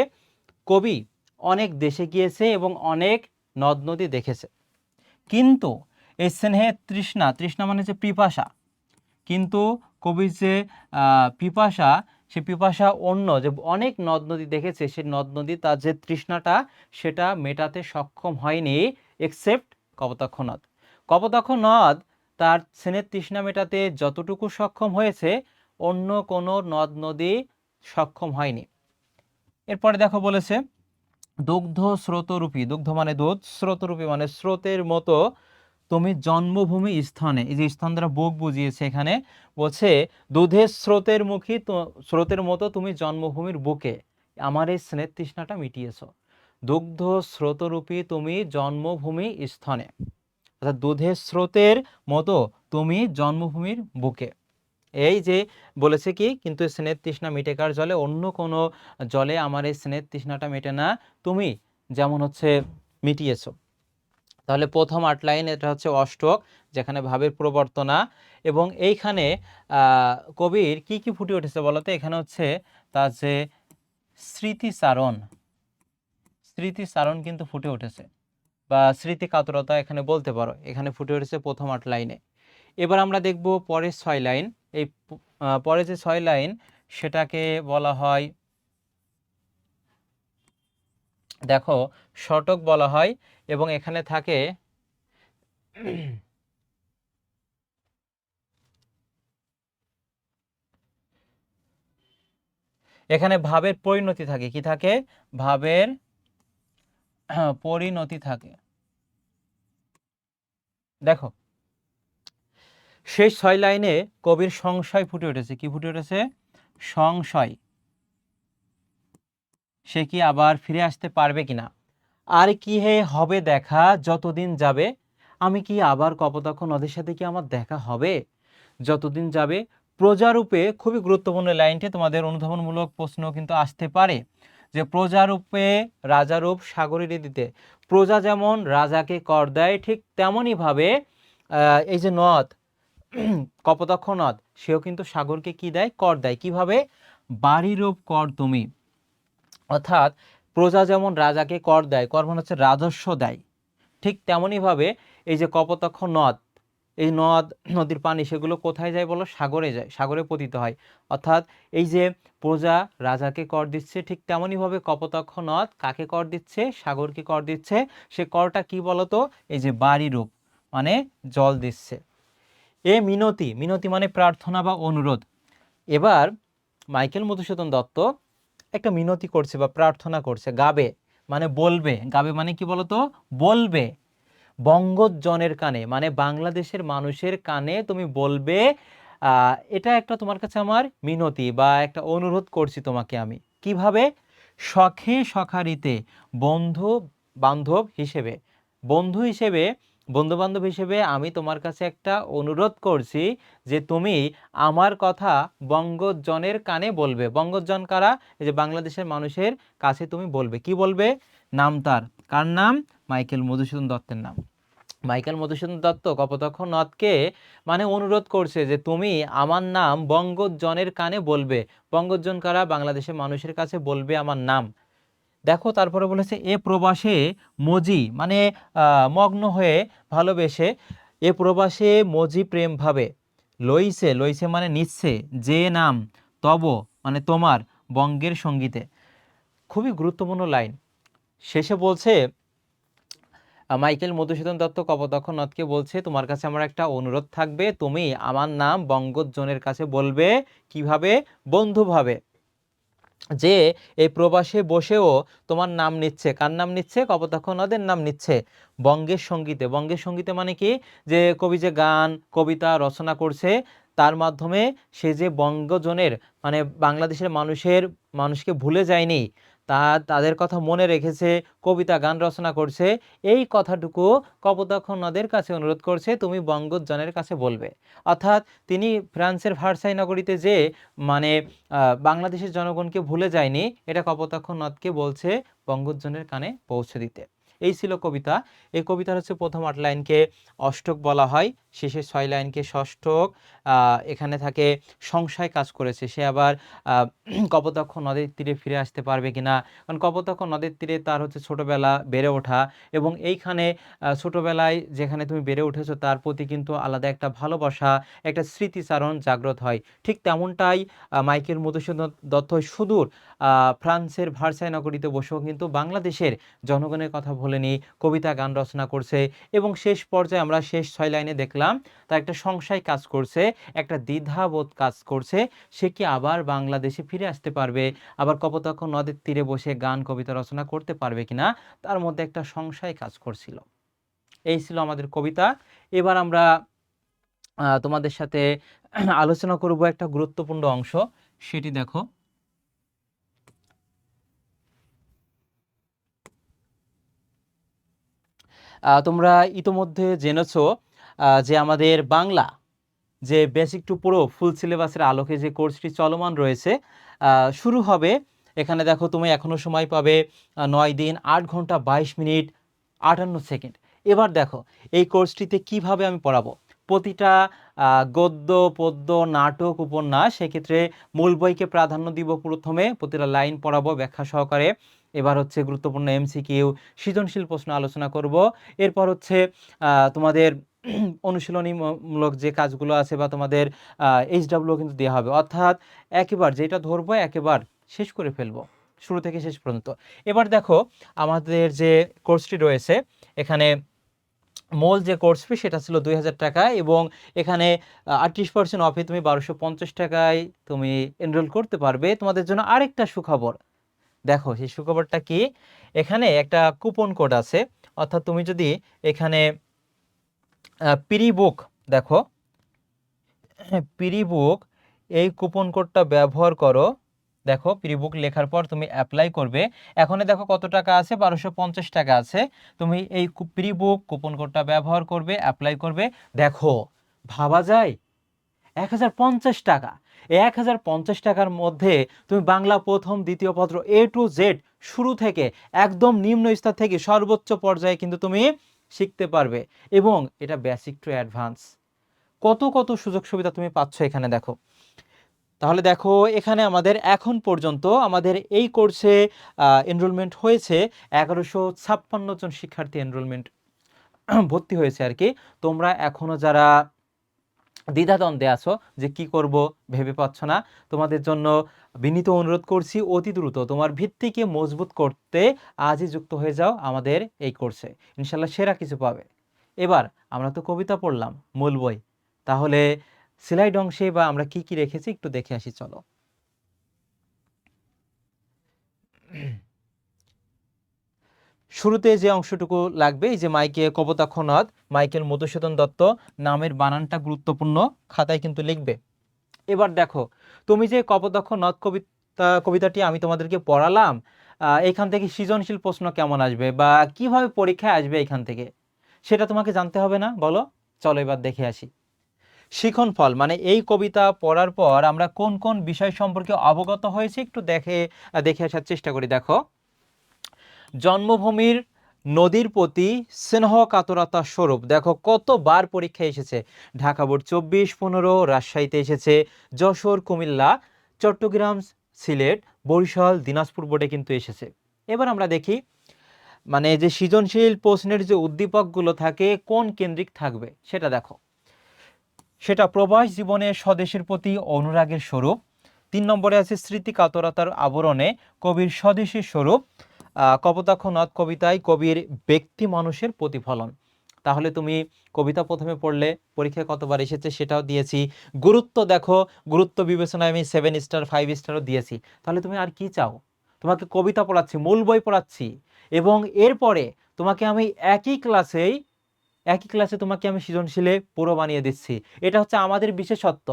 কবি অনেক দেশে গিয়েছে এবং অনেক নদ নদী দেখেছে, কিন্তু এই স্নেহের তৃষ্ণা, তৃষ্ণা মানে যে পিপাসা, কিন্তু কবির যে পিপাসা, সে পিপাসা অন্য যে অনেক নদ নদী দেখেছে, সে নদ নদী তার যে তৃষ্ণাটা সেটা মেটাতে সক্ষম হয়নি, এক্সেপ্ট কপোতাক্ষ নদ। কপোতাক্ষ নদ তার স্নেহের তৃষ্ণা মেটাতে যতটুকু সক্ষম হয়েছে অন্য কোনো নদ নদী সক্ষম হয়নি। এরপরে দেখো বলেছে, দুগ্ধ স্রোতরূপী, দুগ্ধ মানে দুধ, স্রোতরূপী মানে স্রোতের মতো তুমি জন্মভূমি স্থানে, এই যে স্থান দ্বারা বুক বুঝিয়েছে এখানে, বলছে দুধের স্রোতের মুখী, স্রোতের মতো তুমি জন্মভূমির বুকে আমার এই স্নেহ তৃষ্ণাটা মিটিয়েছ। দুগ্ধ স্রোতরূপী তুমি জন্মভূমি স্থানে, অর্থাৎ দুধের স্রোতের মতো তুমি জন্মভূমির বুকে। এই যে বলেছে কি, কিন্তু স্নেহ তৃষ্ণা মিটে কার জলে, অন্য কোনো জলে আমার এই স্নেহ তৃষ্ণাটা মেটে না, তুমি যেমন হচ্ছে মিটিয়েছো। তাহলে প্রথম 8 লাইন এটা হচ্ছে অষ্টক, যেখানে ভাবের প্রবর্তনা। এবং এইখানে কবির কি কি ফুটে উঠেছে বলতে, এখানে হচ্ছে তার যে স্মৃতিচারণ, স্মৃতিচারণ কিন্তু ফুটে উঠেছে, বা স্মৃতি কাতরতা এখানে বলতে পারো, এখানে ফুটে উঠেছে প্রথম 8 লাইনে। এবার আমরা দেখব পরের 6 লাইন। এই পরে যে 6 লাইন সেটাকে বলা হয়, দেখো শতক বলা হয়, এবং এখানে থাকে এখানে ভাবের পরিণতি থাকে, কি থাকে, ভাবের পরিণতি থাকে। দেখো শেষ 6 লাইনে কবির সংশয় ফুটে উঠেছে, কি ফুটে উঠেছে, সংশয়, সে কি আবার ফিরে আসতে পারবে কিনা। আর কি হে হবে দেখা যতদিন যাবে, আমি কি আবার কপোতাক্ষ নদের সাথে কি আমার দেখা হবে যতদিন যাবে। প্রজারূপে, খুবই গুরুত্বপূর্ণ লাইনটি, তোমাদের অনুধাবনমূলক প্রশ্ন কিন্তু আসতে পারে, যে প্রজারূপে রাজারূপ সাগরের দিতে, প্রজা যেমন রাজাকে কর দেয় ঠিক তেমনইভাবে এই যে নদ কপোতাক্ষ নদ সেও কিন্তু সাগরকে কি দেয়, কর দেয়। কিভাবে, বাড়িরূপ কর তুমি, অর্থাৎ প্রজা যেমন রাজাকে কর দেয়, কর মানে হচ্ছে রাজস্ব দেয়, ঠিক তেমনইভাবে এই যে কপোতাক্ষ নদ, এই নদ নদীর পানি সেগুলো কোথায় যায় বলো, সাগরে যায়, সাগরে পতিত হয়। অর্থাৎ এই যে প্রজা রাজাকে কর দিচ্ছে, ঠিক তেমনইভাবে কপোতাক্ষ নদ কাকে কর দিচ্ছে, সাগরকে কর দিচ্ছে। সে করটা কি বলতো, এই যে বাড়িরূপ মানে জল দিচ্ছে। এ মিনতি, মিনতি মানে প্রার্থনা বা অনুরোধ। এবার মাইকেল মধুসূদন দত্ত একটা মিনতি করছে বা প্রার্থনা করছে, গাবে মানে বলবে, গাবে মানে কি বলতো, বলবে বঙ্গজনের কানে, মানে বাংলাদেশের মানুষের কানে তুমি বলবে, এটা একটা তোমার কাছে আমার মিনতি বা একটা অনুরোধ করছি তোমাকে আমি। কিভাবে, শখে সখারিতে, বন্ধু বান্ধব হিসেবে, বন্ধু হিসেবে, বন্ধু বান্ধব হিসেবে আমি তোমার কাছে একটা অনুরোধ করছি যে তুমি আমার কথা বঙ্গজনের কানে বলবে। বঙ্গজন কারা, এই যে বাংলাদেশের মানুষের কাছে তুমি বলবে। কি বলবে, নাম তার, কার নাম, মাইকেল মধুসূদন দত্তের নাম। মাইকেল মধুসূদন দত্ত কপোতাক্ষ নদকে মানে অনুরোধ করছে যে তুমি আমার নাম বঙ্গজনের কানে বলবে। বঙ্গজন কারা, বাংলাদেশের মানুষের কাছে বলবে আমার নাম। দেখো তারপরে বলেছে, এ প্রবাসে মজি মানে মগ্ন হয়ে ভালোবেসে, এ প্রবাসে মজি প্রেম ভাবে, লইছে, লইছে মানে নিচ্ছে, যে নাম তব মানে তোমার, বঙ্গের সঙ্গীতে। খুবই গুরুত্বপূর্ণ লাইন। শেষে বলছে মাইকেল মধুসূদন দত্ত কপোতাক্ষ নদকে বলছে, তোমার কাছে আমার একটা অনুরোধ থাকবে, তুমি আমার নাম বঙ্গজনের কাছে বলবে। কিভাবে, বন্ধুভাবে, যে এই প্রবাসে বসেও তোমার নাম নিচ্ছে, কার নাম নিচ্ছে, কপোতাক্ষ নদের নাম নিচ্ছে বঙ্গের সঙ্গীতে। বঙ্গের সঙ্গীতে মানে কি, যে কবি যে গান কবিতা রচনা করছে তার মাধ্যমে সে যে বঙ্গজনের মানে বাংলাদেশের মানুষকে ভুলে যায়নি, তাদের কথা মনে রেখেছে, কবিতা গান রচনা করছে, এই কথাটুকু কপোতাক্ষ নদের কাছে অনুরোধ করছে, তুমি বঙ্গোজ্জনের কাছে বলবে। অর্থাৎ তিনি ফ্রান্সের ভার্সাই নগরীতে যে মানে বাংলাদেশের জনগণকে ভুলে যায়নি, এটা কপোতাক্ষ নদকে বলছে বঙ্গোজ্জনের কানে পৌঁছে দিতে। এই ছিল কবিতা। এই কবিতার হচ্ছে প্রথম 8 লাইনকে অষ্টক বলা হয়, শেষের 6 লাইনকে ষষ্ঠক। এখানে থাকে সংশয় কাজ করেছে, সে আবার কপোতাক্ষ নদের তীরে ফিরে আসতে পারবে কিনা, কারণ কপোতাক্ষ নদের তীরে তার হচ্ছে ছোটবেলা বেড়ে ওঠা, এবং এইখানে ছোটবেলায় যেখানে তুমি বেড়ে উঠেছো তার প্রতি কিন্তু আলাদা একটা ভালোবাসা, একটা স্মৃতিচারণ জাগ্রত হয়। ঠিক তেমনটাই মাইকেল মধুসূদন দত্ত সুদূর ফ্রান্সের ভার্সাই নগরীতে বসেও কিন্তু বাংলাদেশের জনগণের কথা ভোলেনি, কবিতা গান রচনা করছে। এবং শেষ পর্যায়ে আমরা শেষ 6 লাইনে দেখলাম তার একটা সংশয় কাজ করছে, একটা দ্বিধাবোধ কাজ করছে, সে কি আবার বাংলাদেশে ফিরে আসতে পারবে, আবার কপোতাক্ষ নদের তীরে বসে গান কবিতা রচনা করতে পারবে কিনা, তার মধ্যে একটা সংশয় কাজ করছিল। এই ছিল আমাদের কবিতা। এবার আমরা তোমাদের সাথে আলোচনা করব একটা গুরুত্বপূর্ণ অংশ, সেটি দেখো। তোমরা ইতোমধ্যে জেনেছো যে আমাদের বাংলা যে বেসিক টু প্রো ফুল সিলেবাসের আলোকে যে কোর্সটি চলমান রয়েছে, শুরু হবে। এখানে দেখো তুমি এখনো সময় পাবে 9 দিন 8 ঘন্টা 22 মিনিট 58 সেকেন্ড। এবার দেখো এই কোর্সটিতে কিভাবে আমি পড়াবো। প্রতিটা গদ্য পদ্য নাটক উপন্যাস, সেক্ষেত্রে মূল বইকে প্রাধান্য দিব, প্রথমে প্রতিটা লাইন পড়াবো ব্যাখ্যা সহকারে। এবার হচ্ছে গুরুত্বপূর্ণ এমসিকিউ, সৃজনশীল প্রশ্ন আলোচনা করব। এরপর হচ্ছে তোমাদের অনুশীলনীমূলক যে কাজগুলো আছে বা তোমাদের এইচডাব্লিউ কিন্তু দেওয়া হবে, অর্থাৎ একেবার যেটা ধরবো একেবার শেষ করে ফেলবো শুরু থেকে শেষ পর্যন্ত। এবার দেখো আমাদের যে কোর্সটি রয়েছে, এখানে মূল যে কোর্স ফি সেটা ছিল 2000 টাকা, এবং এখানে 38% অফে তুমি 1250 টাকায় তুমি এনরোল করতে পারবে। তোমাদের জন্য আরেকটা সুখবর, দেখো সেই সুখবরটা কি, এখানে একটা কুপন কোড আছে। অর্থাৎ তুমি যদি এখানে প্রি বুক, দেখো প্রি বুক এই কুপন কোডটা ব্যবহার করো। দেখো প্রি বুক লেখার পর তুমি অ্যাপ্লাই করবে, এখন দেখো কত টাকা আছে, 1250 টাকা আছে। তুমি এই প্রি বুক কুপন কোডটা ব্যবহার করবে, অ্যাপ্লাই করবে। দেখো ভাবা যায় 1050 টাকা, এই 1050 টাকার মধ্যে তুমি বাংলা প্রথম দ্বিতীয় পত্র A to Z শুরু থেকে একদম নিম্ন স্তর থেকে সর্বোচ্চ পর্যায়ে কিন্তু তুমি শিখতে পারবে, এবং এটা বেসিক টু অ্যাডভান্স। কত কত সুযোগ সুবিধা তুমি পাচ্ছ এখানে দেখো। তাহলে দেখো এখানে আমাদের এখন পর্যন্ত আমাদের এই কোর্সে এনরোলমেন্ট হয়েছে 1156 জন শিক্ষার্থী এনরোলমেন্ট ভর্তি হয়েছে আর কি। তোমরা এখনো যারা দ্বিধাদ্বন্দ্বে আছো যে কি করব ভেবে পাচ্ছ না, তোমাদের জন্য বিনীত অনুরোধ করছি অতি দ্রুত তোমার ভিত্তিকে মজবুত করতে আজই যুক্ত হয়ে যাও আমাদের এই কোর্সে, ইনশাল্লাহ সেরা কিছু পাবে। এবার আমরা তো কবিতা পড়লাম মূল বই, তাহলে স্লাইড অংশে বা আমরা কি কি রেখেছি একটু দেখে আসি চলো। শুরুতে যে অংশটুকু লাগবে, এই যে মাইকে কপোতাক্ষ নদ মাইকেল মধুসূদন দত্ত, নামের বানানটা গুরুত্বপূর্ণ, খাতায় কিন্তু লিখবে। এবার দেখো তুমি যে কপোতাক্ষ নদ কবিতাটি আমি তোমাদেরকে পড়ালাম, এখান থেকে সৃজনশীল প্রশ্ন কেমন আসবে বা কিভাবে পরীক্ষায় আসবে এখান থেকে, সেটা তোমাকে জানতে হবে না? বলো, চলো এবার দেখে আসি। শিখন ফল মানে এই কবিতা পড়ার পর আমরা কোন কোন বিষয় সম্পর্কে অবগত হয়েছি একটু দেখে আসার চেষ্টা করি। দেখো, জন্মভূমির নদীর প্রতি স্নেহ কাতরতা স্বরূপ, দেখো কতবার পরীক্ষায় এসেছে। ঢাকা বোর্ড 24-15, রাজশাহীতে এসেছে, যশোর, কুমিল্লা, চট্টগ্রাম, সিলেট, বরিশাল, দিনাজপুর বোর্ডে কিন্তু এসেছে। এবার আমরা দেখি মানে যে সৃজনশীল প্রশ্নের যে উদ্দীপকগুলো থাকে কোন কেন্দ্রিক থাকবে সেটা দেখো। সেটা প্রবাস জীবনে স্বদেশের প্রতি অনুরাগের স্বরূপ। 3 নম্বরে আছে স্মৃতি কাতরতার আবরণে কবির স্বদেশী স্বরূপ। কপোতাক্ষ নদ কবিতায় কবির ব্যক্তি মানুষের প্রতিফলন। তাহলে তুমি কবিতা প্রথমে পড়লে পরীক্ষায় কতবার এসেছে সেটাও দিয়েছি। গুরুত্ব দেখো, গুরুত্ব বিবেচনায় আমি 7 স্টার 5 স্টারও দিয়েছি। তাহলে তুমি আর কি চাও? তোমাকে কবিতা পড়াচ্ছি, মূল বই পড়াচ্ছি, এবং এরপরে তোমাকে আমি একই ক্লাসে তোমাকে আমি সৃজনশীলে পুরো বানিয়ে দিচ্ছি। এটা হচ্ছে আমাদের বিশেষত্ব,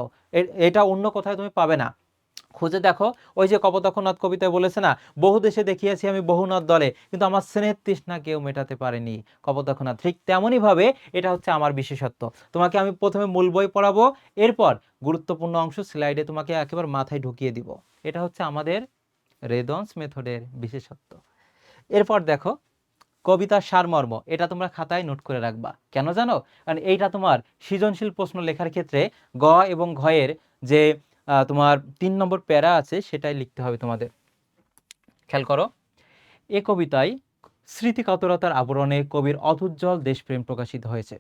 এটা অন্য কোথাও তুমি পাবে না। খুঁজে দেখো, ওই যে কপোতাক্ষ নদ কবিতায় বলেছে না, বহু দেশে দেখিয়েছি আমি বহু নদ দলে, কিন্তু আমার স্নেহের তৃষ্ণা কেউ মেটাতে পারেনি কপোতাক্ষ নদ। ঠিক তেমনই ভাবে এটা হচ্ছে আমার বিশেষত্ব। তোমাকে আমি প্রথমে মূল বই পড়াবো, এরপর গুরুত্বপূর্ণ অংশ স্লাইডে তোমাকে একেবারে মাথায় ঢুকিয়ে দিব। এটা হচ্ছে আমাদের রেদন্স মেথডের বিশেষত্ব। এরপর দেখো কবিতার সারমর্ম, এটা তোমরা খাতায় নোট করে রাখবা। কেন জানো? কারণ এইটা তোমার সৃজনশীল প্রশ্ন লেখার ক্ষেত্রে গ এবং ঘয়ের যে তোমার 3 নম্বর প্যারা আছে সেটাই লিখতে হবে তোমাদের। খেয়াল করো, এ কবিতায় স্মৃতিকাতরতার আবরণে কবির অতুজ্জ্বল দেশপ্রেম প্রকাশিত হয়েছে।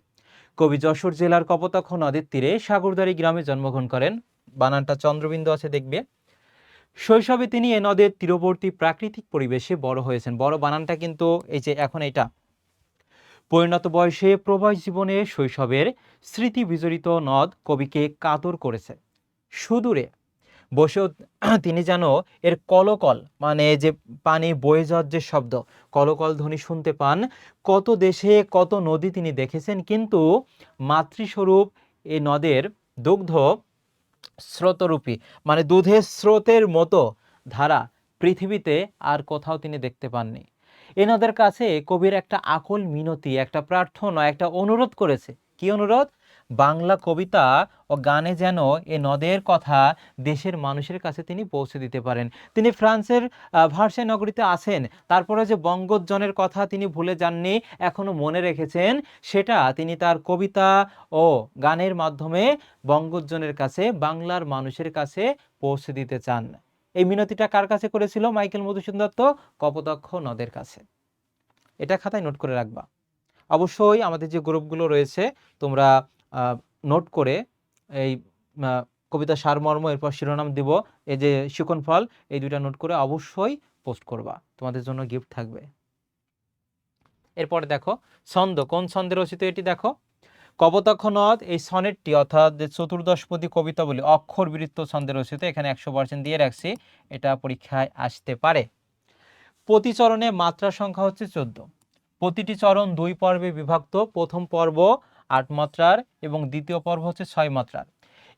কবি যশোর জেলার কপোতাক্ষ নদীর তীরে সাগরদাড়ি গ্রামে জন্মগ্রহণ করেন। বানানটা চন্দ্রবিন্দু আছে দেখবে। শৈশবে তিনি এ নদের তীরবর্তী প্রাকৃতিক পরিবেশে বড় হয়েছেন। বড় বানানটা কিন্তু এই যে এখন এটা। পরিণত বয়সে প্রবাস জীবনে শৈশবের স্মৃতি বিজড়িত নদ কবিকে কাতর করেছে। সুদূরে বসেও তিনি যেন এর কলকল, মানে যে পানি বয়ে যাওয়ার যে শব্দ, কলকল ধ্বনি শুনতে পান। কত দেশে কত নদী তিনি দেখেছেন, কিন্তু মাতৃস্বরূপ এই নদের দুগ্ধ স্রোতরূপী, মানে দুধের স্রোতের মতো ধারা পৃথিবীতে আর কোথাও তিনি দেখতে পাননি। এনাদের কাছে কবির একটা আকুল মিনতি, একটা প্রার্থনা, একটা অনুরোধ করেছে। কি অনুরোধ? বাংলা কবিতা ও গানে যেন এ নদের কথা দেশের মানুষের কাছে তিনি পৌঁছে দিতে পারেন। তিনি ফ্রান্সের ভার্সাই নগরীতে আছেন, তারপরে যে বঙ্গোজ্জনের কথা তিনি ভুলে যাননি, এখনো মনে রেখেছেন, সেটা তিনি তার কবিতা ও গানের মাধ্যমে বঙ্গোজ্জনের কাছে, বাংলার মানুষের কাছে পৌঁছে দিতে চান। এই মিনতিটা কার কাছে করেছিল মাইকেল মধুসূদন দত্ত? কপোতাক্ষ নদের কাছে। এটা খাতায় নোট করে রাখবা। অবশ্যই আমাদের যে গ্রুপগুলো রয়েছে তোমরা নোট করে এই কবিতা সারমর্ম, এরপর শিরোনাম দিব, এই যে শিকন ফল, এই দুইটা নোট করে অবশ্যই পোস্ট করবা, তোমাদের জন্য গিফট থাকবে। এরপরে দেখো ছন্দ, কোন ছন্দে রচিত এটি দেখো। কপোতাক্ষ নদ এই সনেটটি অর্থাৎ যে চতুর্দশপদী কবিতা বলি অক্ষর বৃত্ত ছন্দে রচিত। এখানে 100% দিয়ে রাখছি, এটা পরীক্ষায় আসতে পারে। প্রতি চরণে মাত্রা সংখ্যা হচ্ছে 14। প্রতিটি চরণ 2 পর্বে বিভক্ত। প্রথম পর্ব 8 মাত্রার এবং দ্বিতীয় পর্ব হচ্ছে 6 মাত্রার।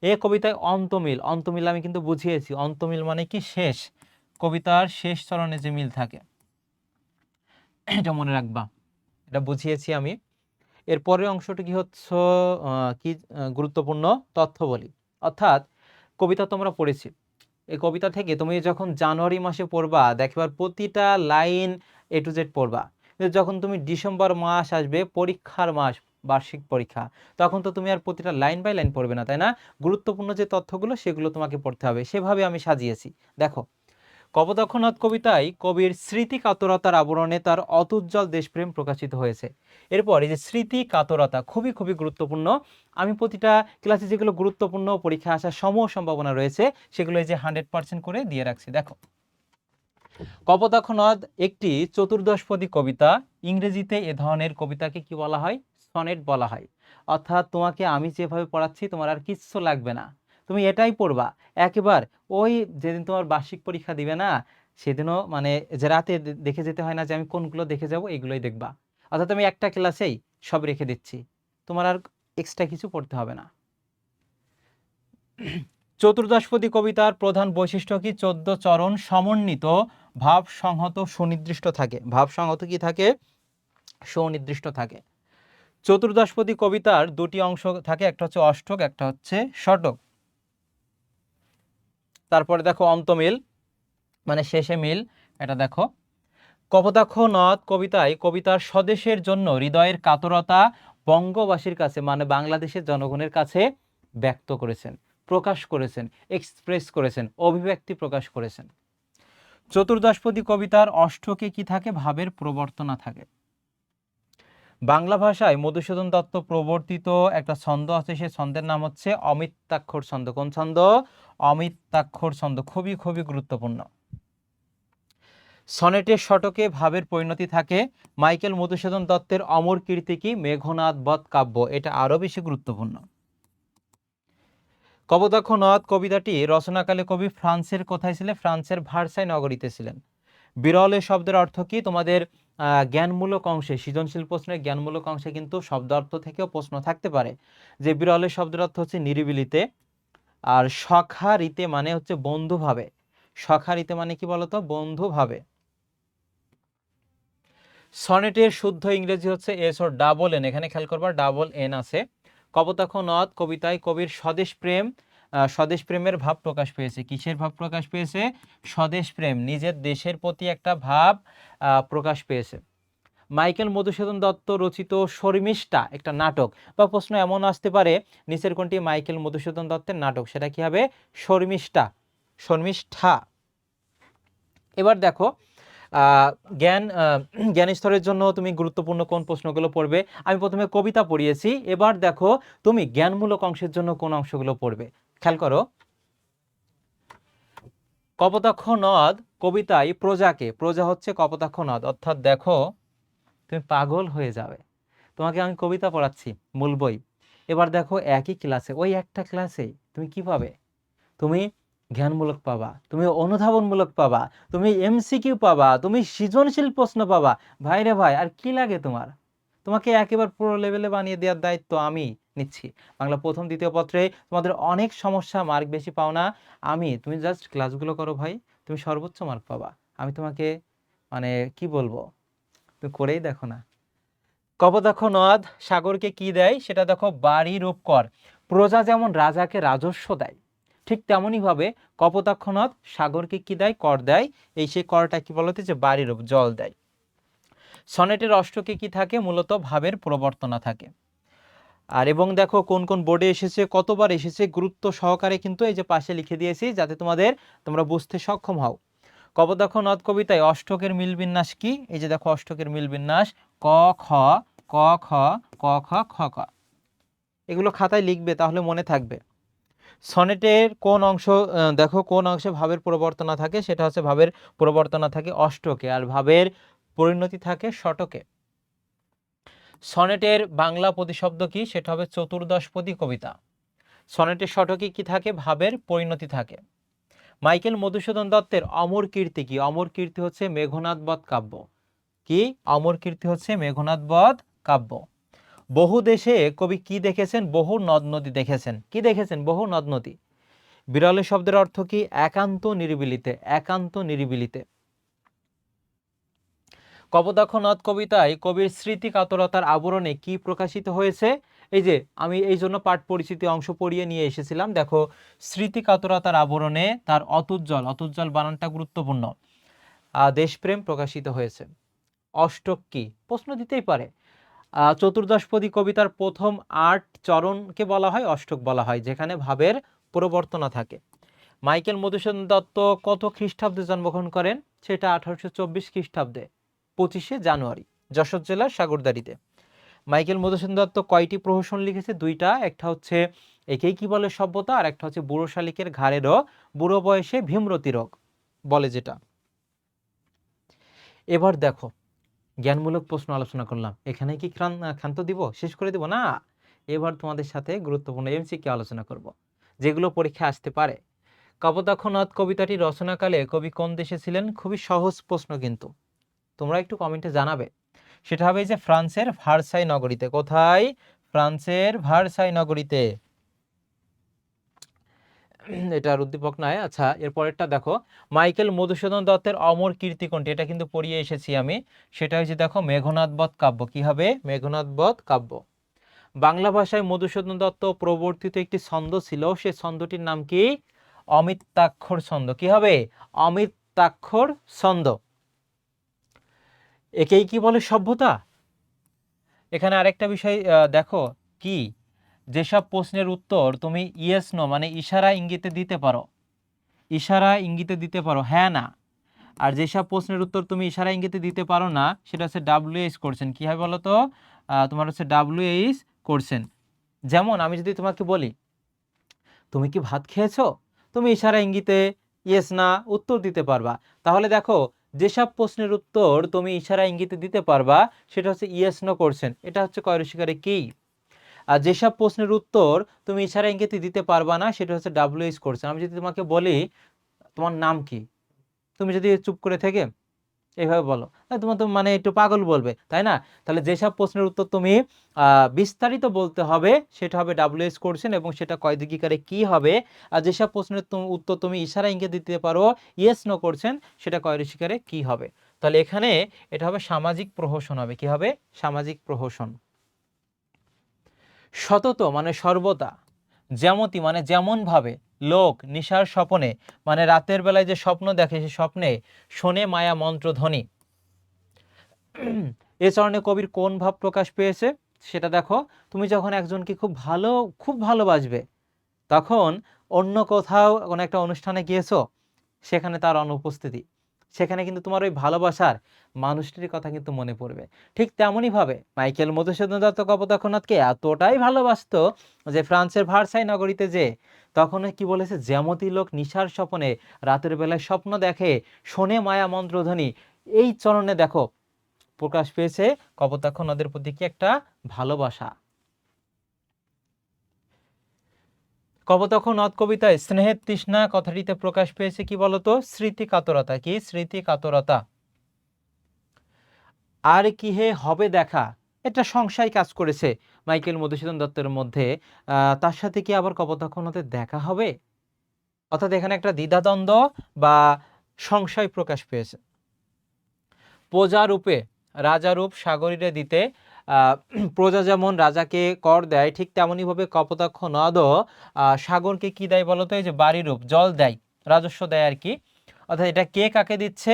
এই কবিতায় অন্তমিল, অন্তমিল আমি কিন্তু বুঝিয়েছি, অন্তমিল মানে কি? শেষ, কবিতার শেষ চরণে যে মিল থাকে, এটা মনে রাখবা, এটা বুঝিয়েছি আমি। এরপরের অংশটি কি হচ্ছে কি গুরুত্বপূর্ণ তথ্য বলি, অর্থাৎ কবিতা তোমরা পড়েছি, এই কবিতা থেকে তুমি যখন জানুয়ারি মাসে পড়বা দেখবার প্রতিটা লাইন এ টু জেড পড়বা। যখন তুমি ডিসেম্বর মাস আসবে, পরীক্ষার মাস, বার্ষিক পরীক্ষা, তখন তো তুমি আর প্রতিটা লাইন বাই লাইন পড়বে না, তাই না? গুরুত্বপূর্ণ যে তথ্যগুলো সেগুলো তোমাকে পড়তে হবে, সেভাবে আমি সাজিয়েছি। দেখো, কপোতাক্ষ নদ কবিতায় কবির স্মৃতি কাতরতার আবরণে তার অতুজ্জ্বল দেশপ্রেম প্রকাশিত হয়েছে। এরপর এই যে স্মৃতি কাতরতা খুবই খুবই গুরুত্বপূর্ণ। আমি প্রতিটা ক্লাসে যেগুলো গুরুত্বপূর্ণ, পরীক্ষা আসার সমূহ সম্ভাবনা রয়েছে, সেগুলো এই যে 100% করে দিয়ে রাখছি। দেখো, কপোতাক্ষ নদ একটি চতুর্দশপদী কবিতা। ইংরেজিতে এ ধরনের কবিতাকে কি বলা হয়? সনেট বলা হয়। অর্থাৎ তোমাকে আমি যেভাবে পড়াচ্ছি তোমার আর কিচ্ছু লাগবে না, তুমি এটাই পড়বা একবার। ওই যেদিন তোমার বার্ষিক পরীক্ষা দিবে না, সেদিনও মানে যে রাতে দেখে যেতে হয় না যে আমি কোনগুলো দেখে যাব, এগুলোই দেখবা। অর্থাৎ আমি একটা ক্লাসেই সব রেখে দিচ্ছি, তোমার আর এক্সট্রা কিছু পড়তে হবে না। চতুর্দশপদী কবিতার প্রধান বৈশিষ্ট্য কি? 14 চরণ সমন্বিত, ভাব সংহত, সুনির্দিষ্ট থাকে। ভাব সংহত কি থাকে? সুনির্দিষ্ট থাকে। চতুর্দশপদী কবিতার দুটি অংশ থাকে, একটা হচ্ছে অষ্টক, একটা হচ্ছে ষটক। তারপরে দেখো অন্তমিল, মানে শেষে মিল, এটা দেখো। কপোতাক্ষ নদ কবিতায় কবিতার স্বদেশের জন্য হৃদয়ের কাতরতা বঙ্গবাসীর কাছে, মানে বাংলাদেশের জনগণের কাছে ব্যক্ত করেছেন, প্রকাশ করেছেন, এক্সপ্রেস করেছেন, অভিব্যক্তি প্রকাশ করেছেন। চতুর্দশপদী কবিতার অষ্টকে কি থাকে? ভাবের প্রবর্তনা থাকে। বাংলা ভাষায় মধুসূদন দত্ত প্রবর্তিত একটা ছন্দ আছে, সে ছন্দের নাম হচ্ছে অমিত্রাক্ষর ছন্দ। কোন ছন্দ? অমিত্রাক্ষর ছন্দ, খুবই খুবই গুরুত্বপূর্ণ। সনেটের ষটকে ভাবের পরিণতি থাকে। মাইকেল মধুসূদন দত্তের অমর কীর্তি কি? মেঘনাদ বধ কাব্য, এটা আরো বেশি গুরুত্বপূর্ণ। কপোতাক্ষ নদ কবিতাটি রচনাকালে কবি ফ্রান্সের কোথায় ছিলেন? ফ্রান্সের ভার্সাই নগরীতে ছিলেন। বিরল এ শব্দের অর্থ কি? তোমাদের জ্ঞানমূলক অংশে, সৃজনশীল প্রশ্নের জ্ঞানমূলক অংশে কিন্তু শব্দ অর্থ থেকেও প্রশ্ন থাকতে পারে। যে বিরল এ শব্দের অর্থ হচ্ছে নিরিবিলিতে। আর সখা রীতে মানে হচ্ছে বন্ধুভাবে, সখারিতে মানে কি বলতো, বন্ধু ভাবে। সনেটের শুদ্ধ ইংরেজি হচ্ছে এস ও ডাবল এন, এখানে খেয়াল করবা ডাবল এন আছে। কপোতাক্ষ নদ কবিতায় কবির স্বদেশ প্রেম, স্বদেশ প্রেমের ভাব প্রকাশ পেয়েছে। কিসের ভাব প্রকাশ পেয়েছে? স্বদেশ প্রেম, নিজের দেশের প্রতি একটা ভাব প্রকাশ পেয়েছে। মাইকেল মধুসূদন দত্ত রচিত শর্মিষ্ঠা একটা নাটক, বা প্রশ্ন এমন আসতে পারে নিচের কোনটি মাইকেল মধুসূদন দত্তের নাটক, সেটা কি হবে? শর্মিষ্ঠা, শর্মিষ্ঠা। এবার দেখো জ্ঞান জ্ঞান স্তরের জন্য তুমি গুরুত্বপূর্ণ কোন প্রশ্নগুলো পড়বে। আমি প্রথমে কবিতা পড়িয়েছি, এবার দেখো তুমি জ্ঞানমূলক অংশের জন্য কোন অংশগুলো পড়বে। খেয়াল করো, কপোতাক্ষ নদ কবিতায় প্রজাকে, প্রজা হচ্ছে কপোতাক্ষ নদ, অর্থাৎ দেখো তুমি পাগল হয়ে যাবে। তোমাকে আমি কবিতা পড়াচ্ছি মূল বই, এবার দেখো একই ক্লাসে, ওই একটা ক্লাসেই তুমি কি পাবে? তুমি জ্ঞানমূলক পাবা, তুমি অনুধাবনমূলক পাবা, তুমি এমসিকিউ পাবা, তুমি সৃজনশীল প্রশ্ন পাবা। ভাই রে ভাই, আর কি লাগে তোমার? তোমাকে একেবারে পুরো লেভেলে বানিয়ে দেওয়ার দায়িত্ব আমি নিচ্ছি। বাংলা প্রথম দ্বিতীয় পত্রে তোমাদের অনেক সমস্যা, মার্ক বেশি পাও না আমি, তুমি জাস্ট ক্লাসগুলো করো ভাই, তুমি সর্বোচ্চ মার্ক পাবা। আমি তোমাকে মানে কি বলবো, তুমি করেই দেখো না। কপোতাক্ষ নদ সাগরকে কি দেয় সেটা দেখো, বাড়ি রূপ কর। প্রজা যেমন রাজাকে রাজস্ব দেয়, ঠিক তেমনই ভাবে কপোতাক্ষ নদ সাগরকে কি দেয়? কর দেয়। এই সেই করটা কি বলতে, যে বাড়ি রূপ, জল দেয়। সনেটের অষ্টকে কি থাকে? মূলত ভাবের প্রবর্তনা থাকে। আর এবং দেখো কোন কোন বোর্ডে এসেছে, কতবার এসেছে, গুরুত্ব সহকারে কিন্তু এই যে পাশে লিখে দিয়েছি, যাতে তোমরা বুঝতে সক্ষম হও। কপোতাক্ষ নদ কবিতায় অষ্টকের মিল বিন্যাস কি? এই যে দেখো অষ্টকের মিল বিন্যাস, ক খ, ক খ, ক খ, খ খ। এগুলো খাতায় লিখবে, তাহলে মনে থাকবে। সনেটের কোন অংশ, দেখো কোন অংশে ভাবের প্রবর্তনা থাকে, সেটা হচ্ছে ভাবের প্রবর্তনা থাকে অষ্টকে, আর ভাবের পরিণতি থাকে ষটকে। সনেটের বাংলা প্রতিশব্দ কি? সেটা হবে চতুর্দশপদী কবিতা। সনেটের ষটকে কি থাকে? ভাবের পরিণতি থাকে। মাইকেল মধুসূদন দত্তের অমর কীর্তি কি? অমর কীর্তি হচ্ছে মেঘনাদ বধ কাব্য। কি? অমর কীর্তি হচ্ছে মেঘনাদ বধ কাব্য। বহু দেশে কবি কি দেখেছেন? বহু নদ নদী দেখেছেন। কি দেখেছেন? বহু নদ নদী। বিরলে শব্দের অর্থ কি? একান্ত নিরিবিলিতে, একান্ত নিরিবিলিতে। কপোতাক্ষ নদ কবিতায় কবির স্মৃতি কাতরতার আবরণে কি প্রকাশিত হয়েছে? এই যে আমি এই জন্য পাঠ পরিচিতি অংশ পড়িয়ে নিয়ে এসেছিলাম। দেখো স্মৃতি কাতরতার আবরণে তার অতুজ্জ্বল, অতুজ্জ্বল বানানটা গুরুত্বপূর্ণ, দেশপ্রেম প্রকাশিত হয়েছে। অষ্টক কি? প্রশ্ন দিতেই পারে। চতুর্দশপদী কবিতার প্রথম ৮ চরণকে বলা হয় অষ্টক বলা হয়, যেখানে ভাবের প্রবর্তনা থাকে। মাইকেল মধুসূদন দত্ত কত খ্রিস্টাব্দে জন্মগ্রহণ করেন? সেটা 1824 খ্রিস্টাব্দে, 25শে জানুয়ারি, যশোর জেলার সাগরদাড়িতে। মাইকেল মধুসূদন দত্ত কয়টি প্রহসন লিখেছে? 2টা। একটা হচ্ছে একেই কি বলে সভ্যতা, আর একটা হচ্ছে বুড়ো শালিকের ঘাড়ে রোগ, বুড়ো বয়সে ভীমরতি রোগ বলে যেটা। এবার দেখো জ্ঞানমূলক প্রশ্ন আলোচনা করলাম, এখানে কি ক্ষান্ত দিব, শেষ করে দিব না। এবার তোমাদের সাথে গুরুত্বপূর্ণ এমসিকিউ আলোচনা করব, যেগুলো পরীক্ষা আসতে পারে। কপোতাক্ষ নদ কবিতাটি রচনাকালে কবি কোন দেশে ছিলেন? খুবই সহজ প্রশ্ন, কিন্তু তোমরা একটু কমেন্টে জানাবে। সেটা হবে যে ফ্রান্সের ভার্সাই নগরীতে। কোথায়? ফ্রান্সের ভার্সাই নগরীতে। এটা আর উদ্দীপক নয়। আচ্ছা, এরপরেরটা দেখো, মাইকেল মধুসূদন দত্তের অমর কীর্তি কোনটি? এটা কিন্তু পড়িয়ে এসেছি আমি। সেটা হচ্ছে দেখো মেঘনাদ বধ কাব্য। কি হবে? মেঘনাদ বধ কাব্য। বাংলা ভাষায় মধুসূদন দত্ত প্রবর্তিত একটি ছন্দ ছিল, সে ছন্দটির নাম কি? অমিত্রাক্ষর ছন্দ। কি হবে? অমিত্রাক্ষর ছন্দ। একেই কি বলে সভ্যতা? এখানে আরেকটা বিষয় দেখো, কি যেসব প্রশ্নের উত্তর তুমি ইয়েস নো মানে ইশারা ইঙ্গিতে দিতে পারো, ইশারা ইঙ্গিতে দিতে পারো, হ্যাঁ না। আর যেসব প্রশ্নের উত্তর তুমি ইশারা ইঙ্গিতে দিতে পারো না, সেটা হচ্ছে WH কোশ্চেন। কি হয় বলো তো? তোমার হচ্ছে WH কোশ্চেন। যেমন আমি যদি তোমাকে বলি তুমি কি ভাত খেয়েছো, তুমি ইশারা ইঙ্গিতে ইয়েস না উত্তর দিতে পারবা। তাহলে দেখো যেসব প্রশ্নের উত্তর তুমি ইশারা ইঙ্গিতে দিতে পারবা, সেটা হচ্ছে ইয়েস নো কোশ্চেন। এটা হচ্ছে কয় রসিকারে কি। আর যেসব প্রশ্নের উত্তর তুমি ইশারা ইঙ্গিতে দিতে পারবা না, সেটা হচ্ছে WH কোশ্চেন। আমি যদি তোমাকে বলি তোমার নাম কি, তুমি যদি চুপ করে থেকে এইভাবে বলো, তোমার তো মানে একটু পাগল বলবে, তাই না? তাহলে যেসব প্রশ্নের উত্তর তুমি বিস্তারিত বলতে হবে সেটা হবে WH কোশ্চেন, এবং সেটা কয় দিকিকারে কি হবে। আর যেসব প্রশ্নের উত্তর তুমি ইশারা ইঙ্গিত দিতে পারো ইয়েস নো কোশ্চেন, সেটা কয় ঋষিকারে কি হবে। তাহলে এখানে এটা হবে সামাজিক প্রহসন হবে। কি হবে? সামাজিক প্রহসন। সতত মানে সর্বদা, যেমতি মানে যেমন ভাবে, লোক নিশার স্বপনে মানে রাতের বেলায় যে স্বপ্ন দেখে সে স্বপ্নে শোনে মায়া মন্ত্রধ্বনি। এ চরণে কবির কোন ভাব প্রকাশ পেয়েছে সেটা দেখো। তুমি যখন একজনকে খুব ভালোবাসবে, তখন অন্য কোথাও কোনো একটা অনুষ্ঠানে গিয়েছো, সেখানে তার অনুপস্থিতি, সেখানে কিন্তু তোমার ওই ভালোবাসার মানুষটির কথা কিন্তু মনে পড়বে। ঠিক তেমনই ভাবে মাইকেল মধুসূদন দত্ত কপোতাক্ষনাথকে এতটাই ভালোবাসতো যে ফ্রান্সের ভার্সাই নগরীতে যে তখন কি বলেছে, যেমতি লোক নিশার স্বপনে রাতের বেলায় স্বপ্ন দেখে শোনে মায়া মন্ত্রধ্বনি। এই চরণে দেখো প্রকাশ পেয়েছে কপোতাক্ষ নদের প্রতি কি একটা ভালোবাসা। কপোতাক্ষ নদ কবিতায় স্নেহের তৃষ্ণা কথাটিতে প্রকাশ পেয়েছে কি বলতো? স্মৃতি কাতরতা। কি? স্মৃতি কাতরতা। আর কি হে হবে দেখা, এটা সংশয় কাজ করেছে মাইকেল মধুসূদন দত্তের মধ্যে। তার সাথে কি আবার কপোতাক্ষ নদের দেখা হবে? অর্থাৎ এখানে একটা দ্বিধাদ্বন্দ্ব বা সংশয় প্রকাশ পেয়েছে। প্রজারূপে রাজারূপ সাগরীরে দিতে, প্রজা যেমন রাজাকে কর দেয়, ঠিক তেমনইভাবে কপোতাক্ষ নদও সাগরকে কি দেয় বলতো? এই যে বাড়ি রূপ, জল দেয়, রাজস্ব দেয় আর কি। অর্থাৎ এটা কে কাকে দিচ্ছে?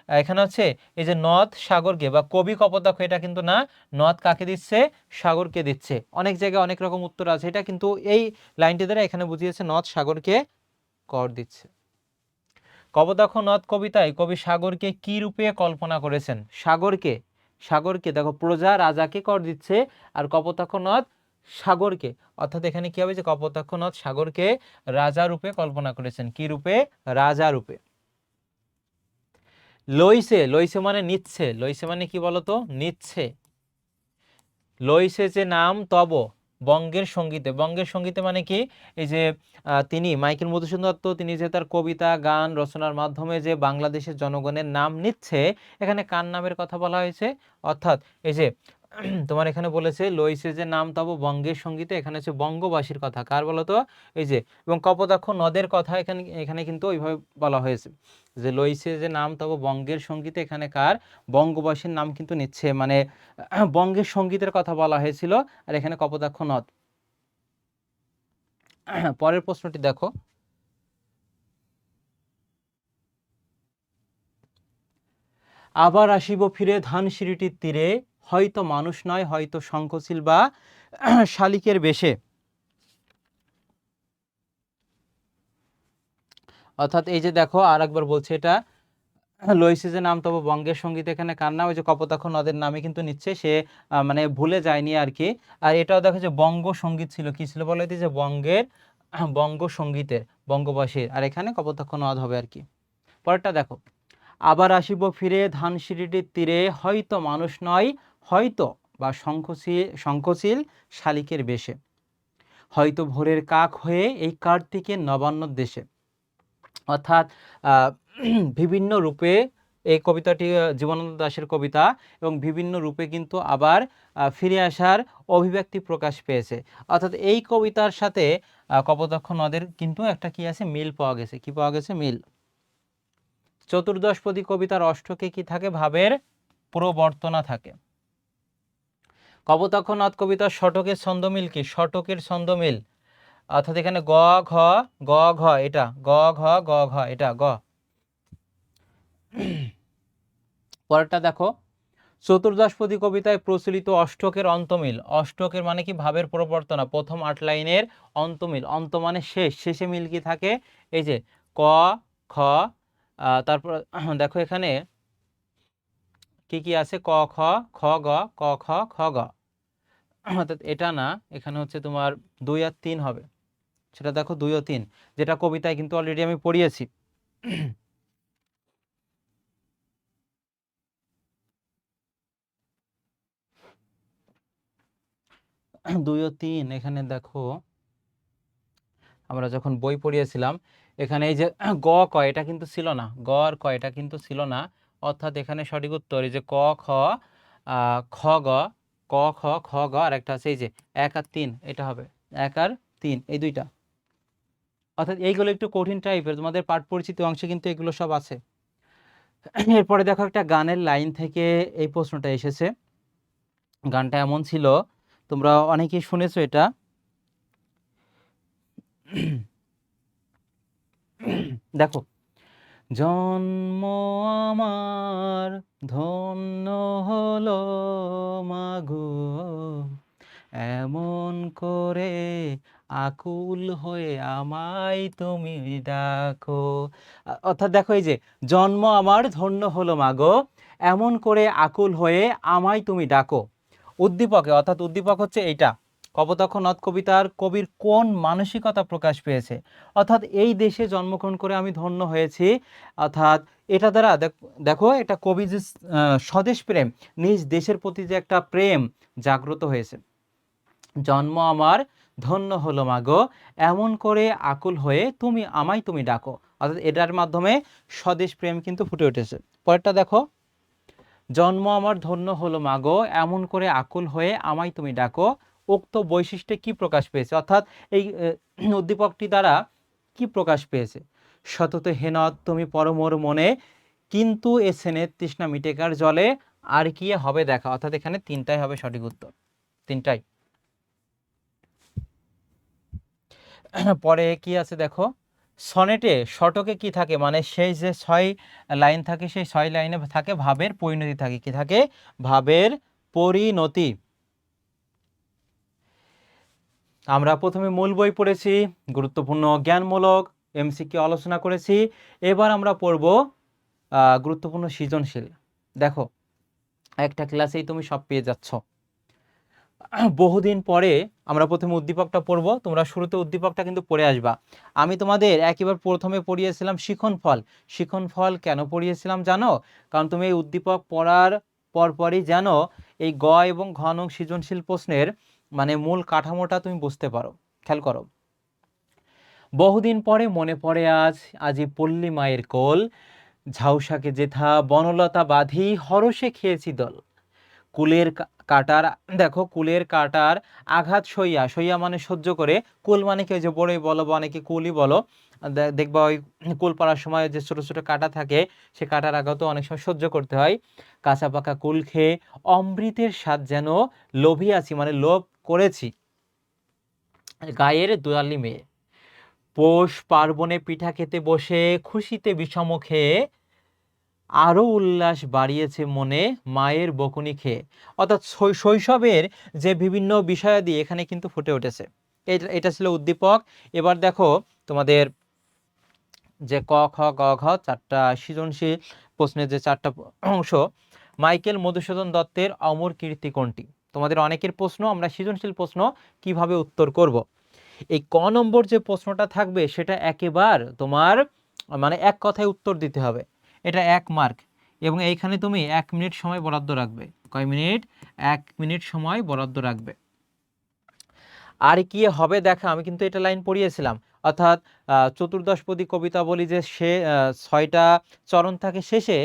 এখানে হচ্ছে এই যে নদ সাগরকে, বা কবি কপোতাক্ষ, এটা কিন্তু না, নদ কাকে দিচ্ছে? সাগরকে দিচ্ছে। অনেক জায়গায় অনেক রকম উত্তর আছে, এটা কিন্তু এই লাইনটি দ্বারা এখানে বুঝিয়েছে নদ সাগরকে কর দিচ্ছে। কপোতাক্ষ নদ কবিতায় কবি সাগরকে কি রূপে কল্পনা করেছেন? সাগরকে, সাগরকে দেখো, প্রজা রাজাকে কর দিচ্ছে আর কপোতাক্ষ নদ সাগরকে, অর্থাৎ এখানে কি হবে যে কপোতাক্ষ নদ সাগরকে রাজা রূপে কল্পনা করেছেন। কি রূপে? রাজা রূপে। লইছে, লইছে মানে নিচ্ছে, লইছে মানে কি বলতো? নিচ্ছে। লইছে যে নাম তব বঙ্গের সঙ্গীতে, বঙ্গের সঙ্গীতে মানে কি? এই যে তিনি মাইকেল মধুসূদন দত্ত, তিনি যে তার কবিতা গান রচনার মাধ্যমে যে বাংলাদেশের জনগণের নাম নিচ্ছে, এখানে কার নামের কথা বলা হয়েছে? অর্থাৎ এই যে তোমার এখানে বলেছে লইছে যে নাম তব বঙ্গের সঙ্গীতে, এখানে হচ্ছে বঙ্গবাসীর কথা। কার বলতো? এই যে, এবং কপোতাক্ষ নদের কথা এখানে এখানে কিন্তু ওইভাবে বলা হয়েছে যে লইছে যে নাম তব বঙ্গের সঙ্গীতে, এখানে কার? বঙ্গবাসীর নাম কিন্তু নিচ্ছে, মানে বঙ্গের সঙ্গীতের কথা বলা হয়েছিল, আর এখানে কপোতাক্ষ নদ। পরের প্রশ্নটি দেখো। আবার আসিব ফিরে ধানসিঁড়িটির তীরে, হয়তো মানুষ নয় হয়তো শঙ্খচিল বা শালিকের বেশে। অর্থাৎ এই যে দেখো, আর একবার বলছে, এটা লইছে যে নাম তবে বঙ্গের সঙ্গীত, এখানে কার নাম? ওই যে কপোতাক্ষ নদের নামে কিন্তু নিচ্ছে, সে মানে ভুলে যায়নি আর কি। আর এটাও দেখো যে বঙ্গ সঙ্গীত ছিল, কি ছিল বলে? যে বঙ্গের বঙ্গ সঙ্গীতের, বঙ্গবাসীর, আর এখানে কপোতাক্ষ নদ হবে আর কি। পরেরটা দেখো। আবার আসিব ফিরে ধানসিঁড়িটির তীরে, হয়তো মানুষ নয় হয়তো বা শঙ্খচিল শালিকের বেশে, হয়তো ভোরের কাক হয়ে এই কার্তিকের নবান্নর দেশে। অর্থাৎ বিভিন্ন রূপে এই কবিতাটি জীবনানন্দ দাশের কবিতা, এবং বিভিন্ন রূপে কিন্তু আবার ফিরে আসার অভিব্যক্তি প্রকাশ পেয়েছে। অর্থাৎ এই কবিতার সাথে কপোতাক্ষ নদের কিন্তু একটা কি আছে? মিল পাওয়া গেছে। কি পাওয়া গেছে? মিল। চতুর্দশপদী কবিতার অষ্টকে কি থাকে? ভাবের প্রবর্তনা থাকে। কপোতাক্ষ নদ কবিতার ষটকের ছন্দমিল কি? ষটকের ছন্দমিল, অর্থাৎ এখানে গ ঘ গ ঘ, এটা গ ঘ গ ঘ, এটা গ। পরেরটা দেখো। চতুর্দশপদী কবিতায় প্রচলিত অষ্টকের অন্তমিল, অষ্টকের মানে কি? ভাবের প্রবর্তনা, প্রথম 8 লাইনের অন্তমিল, অন্ত মানে শেষ, শেষে মিল কি থাকে? এই যে ক খ, তারপর দেখো এখানে কি কি আছে? ক খ খ গ, ক খ খ গ। অর্থাৎ এটা না, এখানে হচ্ছে তোমার 2 আর 3 হবে। সেটা দেখো 2 ও 3, যেটা কবিতায় কিন্তু অলরেডি আমি পড়িয়েছি। 2 ও 3 এখানে দেখো, আমরা যখন বই পড়িয়েছিলাম, এখানে এই যে গ ক, এটা কিন্তু ছিল না, গ আর ক এটা কিন্তু ছিল না। অর্থাৎ এখানে সঠিক উত্তর এই যে ক খ খ গ, ক খ খ গ, আর একটা আছে এই যে 1 আর 3, এটা হবে 1 আর 3, এই দুইটা। অর্থাৎ এইগুলো একটু কঠিন টাইপের, তোমাদের পাঠ পরিচিতি অংশে কিন্তু এগুলো সব আছে। এরপরে দেখো একটা গানের লাইন থেকে এই প্রশ্নটা এসেছে। গানটা এমন ছিল, তোমরা অনেকেই শুনেছো এটা। দেখো, জন্ম আমার ধন্য হলো মাগো, এমন করে আকুল হয়ে আমায় তুমি ডাকো। অর্থাৎ দেখো এই যে জন্ম আমার ধন্য হলো মাগো, এমন করে আকুল হয়ে আমায় তুমি ডাকো। উদ্দীপকে, অর্থাৎ উদ্দীপক হচ্ছে এইটা, কপোতাক্ষ নদ কবিতার কবির কোন মানসিকতা প্রকাশ পেয়েছে। অর্থাৎ এই দেশে জন্মগ্রহণ করে আমি ধন্য হয়েছি, অর্থাৎ এটা দ্বারা দেখো এটা কবি যে স্বদেশ প্রেম, নিজ দেশের প্রতি যে একটা প্রেম জাগ্রত হয়েছে। জন্ম আমার ধন্য হলো মাগো, এমন করে আকুল হয়ে তুমি আমায় তুমি ডাকো। অর্থাৎ এটার মাধ্যমে স্বদেশ প্রেম কিন্তু ফুটে উঠেছে। পরেরটা দেখো, জন্ম আমার ধন্য হলো মাগো, এমন করে আকুল হয়ে আমায় তুমি ডাকো, উক্ত বৈশিষ্ট্যে কি প্রকাশ পেয়েছে। অর্থাৎ এই উদ্দীপকটি দ্বারা কি প্রকাশ পেয়েছে। সতত হেনত তুমি পরমোর মনে, কিন্তু এ সেনের তৃষ্ণা মিটেকার জলে, আর কি হবে দেখা। অর্থাৎ এখানে তিনটাই হবে সঠিক উত্তর, তিনটাই। পরে কি আছে দেখো, সনেটে শতকে কি থাকে, মানে সেই যে 6 লাইন থাকে, সেই 6 লাইনে থাকে ভাবের পরিণতি থাকে, কি থাকে, ভাবের পরিণতি। আমরা প্রথমে মূল বই পড়েছি, গুরুত্বপূর্ণ জ্ঞানমূলক এমসিকিউ আলোচনা করেছি। এবার আমরা পড়ব গুরুত্বপূর্ণ সৃজনশীল। দেখো, একটা ক্লাসেই তুমি সব পেয়ে যাচ্ছ। বহুদিন পরে আমরা প্রথমে উদ্দীপকটা পড়ব, তোমরা শুরুতে উদ্দীপকটা কিন্তু পড়ে আসবা। আমি তোমাদের একেবারে প্রথমে পড়িয়েছিলাম শিখন ফল। শিখন ফল কেন পড়িয়েছিলাম জানো? কারণ তুমি এই উদ্দীপক পড়ার পরপরই জানো এই গ এবং ঘ নং সৃজনশীল প্রশ্নের মানে মূল কাঠামোটা তুমি বুঝতে পারো। খেয়াল করো, বহুদিন পরে মনে পড়ে আজ, আজি পল্লী মায়ের কোল, ঝাউসাকে যেথা বনলতা বাঁধি হরষে খেয়েছি দল, কুলের কাটার, দেখো কুলের কাটার আঘাত সইয়া, সইয়া মানে সহ্য করে, কুল মানে কি, যে বড়ই বলো বা অনেকে কুলই বলো, দেখবা ওই কুল পাড়ার সময় যে ছোট ছোট কাটা থাকে, সে কাটার আঘাতও অনেক সময় সহ্য করতে হয়। কাঁচা পাকা কুল খেয়ে অমৃতের স্বাদ যেন লোভিয়াছি, মানে লোভ করেছি গায়ের দুয়ালি মেয়ে, পৌষ পার্বণে পিঠা খেতে বসে খুশিতে বিষম খেয়ে আরও উল্লাস বাড়িয়েছে মনে মায়ের বকুনি খেয়ে। অর্থাৎ শৈশবের যে বিভিন্ন বিষয়াদি এখানে কিন্তু ফুটে উঠেছে। এটা ছিল উদ্দীপক। এবার দেখো তোমাদের যে ক খ গ ঘ চারটা সৃজনশীল প্রশ্নের যে চারটা অংশ, মাইকেল মধুসূদন দত্তের অমর কীর্তি কোনটি। তোমাদের অনেকের প্রশ্ন, আমরা সৃজনশীল প্রশ্ন কিভাবে উত্তর করব। এই ক নম্বর যে প্রশ্নটা থাকবে সেটা একেবার তোমার মানে এক কথায় উত্তর দিতে হবে, এটা 1 মার্ক। এবং এইখানে তুমি 1 মিনিট সময় বরাদ্দ রাখবে। কয় মিনিট? 1 মিনিট সময় বরাদ্দ রাখবে। আর কি হবে দেখা, আমি কিন্তু এটা লাইন পড়িয়েছিলাম। অর্থাৎ চতুর্দশপদী কবিতা বলি যে সে 6টা চরণ থাকে শেষে,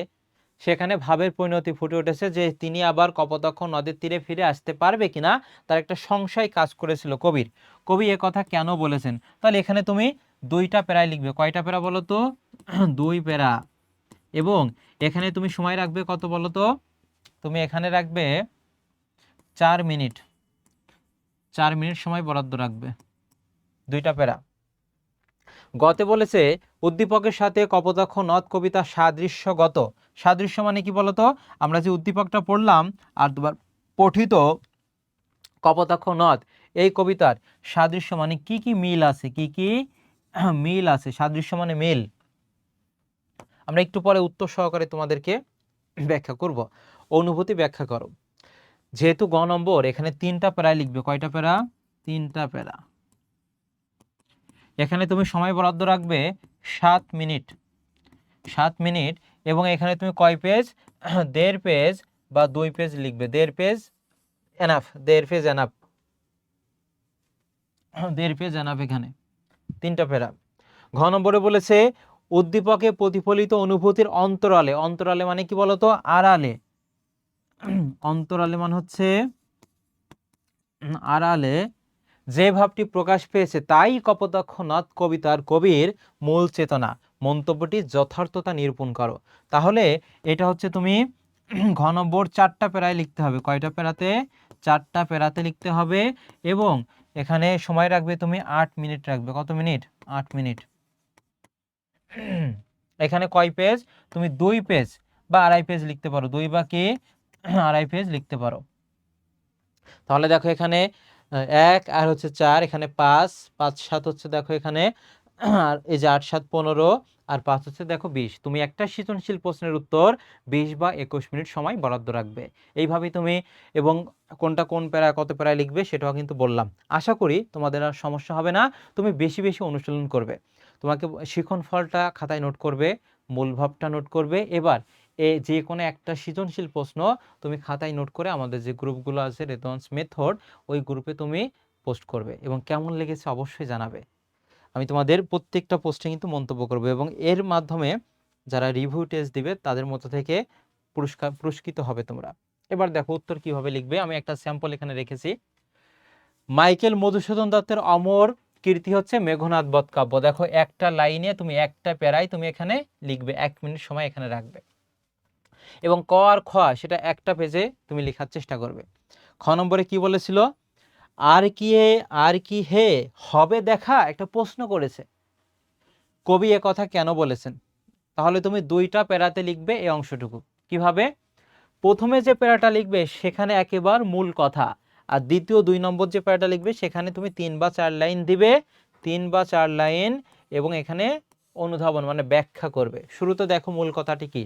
সেখানে ভাবের পরিণতি ফুটে উঠেছে যে তিনি আবার কপোতাক্ষ নদের তীরে ফিরে আসতে পারবে কিনা, তার একটা সংশয় কাজ করেছিল কবির। কবি এ কথা কেন বলেছেন। তাহলে এখানে তুমি 2টা প্যারায় লিখবে। কয়টা প্যারা বলো তো? 2 প্যারা। এবং এখানে তুমি সময় রাখবে কত বলো তো? তুমি এখানে রাখবে 4 মিনিট। 4 মিনিট সময় বরাদ্দ রাখবে, 2টা প্যারা। গতে বলেছে উদ্দীপকের সাথে কপোতাক্ষ নদ কবিতা সাদৃশ্যগত। সাদৃশ্য মানে কি বলতো? আমরা যে উদ্দীপকটা পড়লাম আর দুবার পঠিত কপোতাক্ষ নদ, এই কবিতার সাদৃশ্য মানে কি কি মিল আছে, কি কি মিল আছে। সাদৃশ্য মানে মিল। আমরা একটু পরে উত্তর সহকারে তোমাদেরকে ব্যাখ্যা করব। অনুভূতি ব্যাখ্যা করো। যেহেতু গ নম্বর, এখানে 3টা প্যারায় লিখবে। কয়টা প্যারা? 3টা প্যারা। এখানে তুমি সময় বরাদ্দ রাখবে 7 মিনিট। 7 মিনিট। এবং এখানে তুমি কয় পেজ? 1.5 পেজ বা 2 পেজ লিখবে। 1.5 page enough, 1.5 page enough, 1.5 page enough. এখানে 3টা প্যারা। ঘ নম্বরে বলেছে উদ্দীপকে প্রতিফলিত অনুভূতির অন্তরালে, অন্তরালে মানে কি বলতো, আড়ালে, অন্তরালে মানে হচ্ছে আড়ালে যে ভাবটি প্রকাশ পেয়েছে তাই কপোতাক্ষ নদ কবিতার কবির মূল চেতনা, মন্তব্যটি যথার্থতা নিরূপণ করো। তাহলে এটা হচ্ছে তুমি ঘ নম্বর 4টা প্যারায় লিখতে হবে। কয়টা প্যারাতে? 4টা প্যারাতে লিখতে হবে। এবং এখানে সময় রাখবে তুমি 8 মিনিট রাখবে। কত মিনিট? 8 মিনিট। এখানে কয় পেজ? তুমি 2 পেজ বা আড়াই পেজ লিখতে পারো। 2 বা কি আড়াই পেজ লিখতে পারো। তাহলে দেখো এখানে 1 আর হচ্ছে 4, এখানে 5, 5 7 হচ্ছে দেখো এখানে, আর এই যে 8 7 15 আর 5 হচ্ছে দেখো 20। তুমি একটা সৃজনশীল প্রশ্নের উত্তর 20 বা 21 মিনিট সময় বরাদ্দ রাখবে। এইভাবেই তুমি, এবং কোনটা কোন প্যারা কত প্যারায় লিখবে সেটাও কিন্তু বললাম। আশা করি তোমাদের আর সমস্যা হবে না। তুমি বেশি বেশি অনুশীলন করবে। তোমাকে শিখন ফলটা খাতায় নোট করবে, মূল ভাবটা নোট করবে। এবার যে কোনো একটা সৃজনশীল প্রশ্ন তুমি খাতায় নোট করে আমাদের যে গ্রুপগুলো আছে রেসপন্স মেথড, ওই গ্রুপে তুমি পোস্ট করবে এবং কেমন লেগেছে অবশ্যই জানাবে। আমি তোমাদের প্রত্যেকটা পোস্টে কিন্তু মন্তব্য করব এবং এর মাধ্যমে যারা রিভিউ টেস্ট দিবে তাদের মধ্যে থেকে পুরস্কৃত হবে তোমরা। এবার দেখো উত্তর কিভাবে লিখবে। আমি একটা স্যাম্পল এখানে রেখেছি। মাইকেল মধুসূদন দত্তের অমর কীর্তি হচ্ছে মেঘনাদ বধ কাব্য। দেখো একটা লাইনে তুমি একটা প্যারায় তুমি এখানে লিখবে, 1 মিনিট সময় এখানে রাখবে এবং ক আর খ সেটা একটা পেজে তুমি লেখার চেষ্টা করবে। খ নম্বরে কি বলেছিল? আর কি হে হবে দেখা, একটা প্রশ্ন করেছে। কবি এ কথা কেন বলেছেন? তাহলে তুমি 2টা প্যারাতে লিখবে এই অংশটুকু। কিভাবে? প্রথমে যে প্যারাটা লিখবে সেখানে একেবারে মূল কথা, আর দ্বিতীয় 2 নম্বর যে প্যারাটা লিখবে সেখানে তুমি 3 বা 4 লাইন দিবে, 3 বা 4 লাইন, এবং এখানে অনুধাবন মানে ব্যাখ্যা করবে। শুরুতে দেখো মূল কথাটি কি।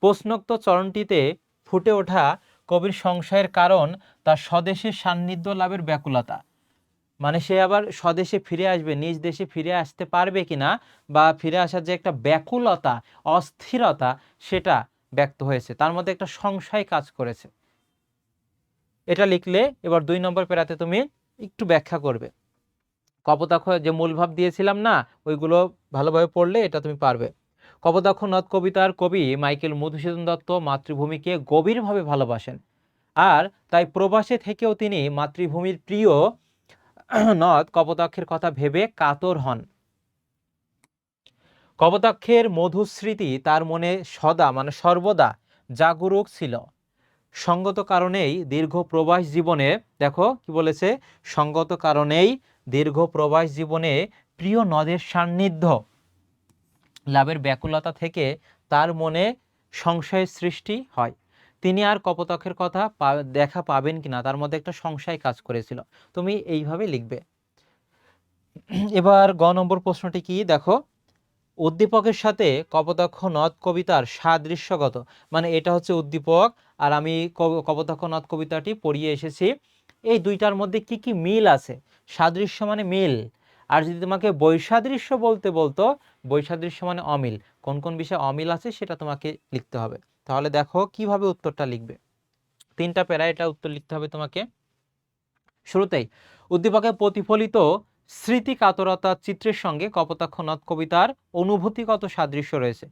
প্রশ্নোক্ত চরণটিতে ফুটে ওঠা কবির সংশয়ের কারণ তার স্বদেশের সান্নিধ্য লাভের ব্যাকুলতা, মানে সে আবার স্বদেশে ফিরে আসবে, নিজ দেশে ফিরে আসতে পারবে কিনা, বা ফিরে আসার যে একটা ব্যাকুলতা, অস্থিরতা, সেটা ব্যক্ত হয়েছে। তার মধ্যে একটা সংশয় কাজ করেছে। এটা লিখলে এবার 2 নম্বর প্যারাতে তুমি একটু ব্যাখ্যা করবে। কপোতাক্ষ যে মূল ভাব দিয়েছিলাম না, ওইগুলো ভালোভাবে পড়লে এটা তুমি পারবে। কপোতাক্ষ নদ কবিতার কবি মাইকেল মধুসূদন দত্ত মাতৃভূমিকে গভীরভাবে ভালোবাসেন, আর তাই প্রবাসে থেকেও তিনি মাতৃভূমির প্রিয় নদ কপোতাক্ষের কথা ভেবে কাতর হন। কপোতাক্ষের মধুস্মৃতি তার মনে সদা মানে সর্বদা জাগরুক ছিল। সঙ্গত কারণেই দীর্ঘ প্রবাস জীবনে, দেখো কি বলেছে, সঙ্গত কারণেই দীর্ঘ প্রবাস জীবনে প্রিয় নদের সান্নিধ্য লাভের ব্যাকুলতা থেকে তার মনে সংশয়ের সৃষ্টি হয়। তিনি আর কপোতাক্ষের কথা দেখা পাবেন কিনা তার মধ্যে একটা সংশয় কাজ করেছিল। তুমি এইভাবে লিখবে। এবার গ নম্বর প্রশ্নটি কি দেখো। উদ্দীপকের সাথে কপোতাক্ষ নদ কবিতার সাদৃশ্যগত, মানে এটা হচ্ছে উদ্দীপক আর আমি কপোতাক্ষ নদ কবিতাটি পড়িয়ে এসেছি। এই দুইটার মধ্যে কি কি মিল আছে? সাদৃশ্য মানে মিল, আর যদি তোমাকে বৈসাদৃশ্য বলতো, বৈসাদৃশ্য মানে অমিল। কোন কোন বিষয়ে অমিল আছে সেটা তোমাকে লিখতে হবে। তাহলে দেখো কিভাবে উত্তরটা লিখবে। 3টা প্যারায় এটা উত্তর লিখতে হবে তোমাকে। শুরুতেই উদ্দীপকে প্রতিফলিত স্মৃতি কাতরতা চিত্রের সঙ্গে কপোতাক্ষ নদ কবিতার অনুভূতিগত সাদৃশ্য রয়েছে।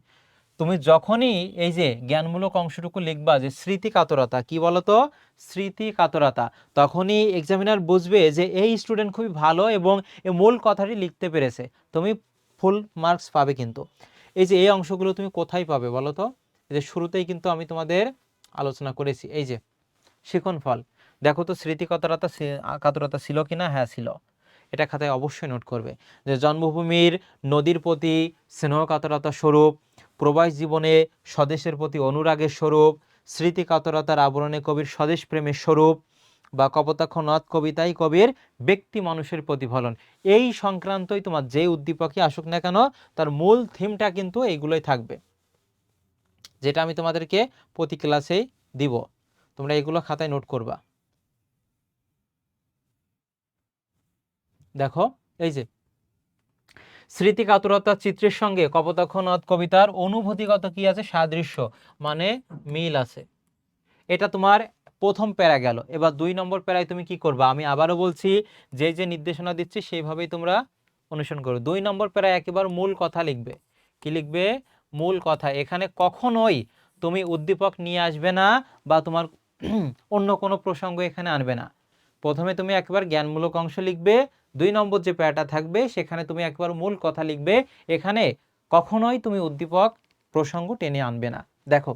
তুমি যখনই এই যে জ্ঞানমূলক অংশটুকু লিখবা যে স্মৃতি কাতরতা, কি বলতো, স্মৃতি কাতরতা, তখনই এক্সামিনার বুঝবে যে এই স্টুডেন্ট খুবই ভালো এবং এই মূল কথাটি লিখতে পেরেছে, তুমি ফুল মার্কস পাবে। কিন্তু এই যে এই অংশগুলো তুমি কোথায় পাবে বলো তো? এই যে শুরুতেই কিন্তু আমি তোমাদের আলোচনা করেছি, এই যে শিখন ফল। দেখো তো স্মৃতি কাতরতা ছিল কিনা? হ্যাঁ ছিল। এটা খাতায় অবশ্যই নোট করবে যে জন্মভূমির নদীর প্রতি স্নেহ কাতরতা স্বরূপ, প্রবাস জীবনে স্বদেশের প্রতি অনুরাগের স্বরূপ, স্মৃতি কাতরতার আবরণে কবির স্বদেশ প্রেমের স্বরূপ, বা কপোতাক্ষ নদ কবিতাই কবির ব্যক্তি মানুষের প্রতিফলন। এই সংক্রান্তই তোমার যে উদ্দীপকই আসুক না কেন তার মূল থিমটা কিন্তু এইগুলোই থাকবে, যেটা আমি তোমাদেরকে প্রতি ক্লাসেই দিব। তোমরা এগুলো খাতায় নোট করবা। দেখো এই যে স্মৃতি কাতরতা চিত্রের সঙ্গে কপোতাক্ষ নদ কবিতার অনুভূতিগত কি আছে? সাদৃশ্য মানে মিল আছে। এটা তোমার প্রথম প্যারা গেল। এবার 2 নম্বর প্যারায় তুমি কি করবা? আমি আবারও বলছি, যে নির্দেশনা দিচ্ছি সেইভাবেই তোমরা অনুসরণ করো। 2 নম্বর প্যারায় একেবারে মূল কথা লিখবে। কি লিখবে? মূল কথা। এখানে কখনোই তুমি উদ্দীপক নিয়ে আসবে না বা তোমার অন্য কোনো প্রসঙ্গ এখানে আনবে না। প্রথমে তুমি একবার জ্ঞানমূলক অংশ লিখবে, 2 নম্বর যে প্যারাটা থাকবে সেখানে তুমি একবার মূল কথা লিখবে। এখানে কখনোই তুমি উদ্দীপক প্রসঙ্গ টেনে আনবে না। দেখো,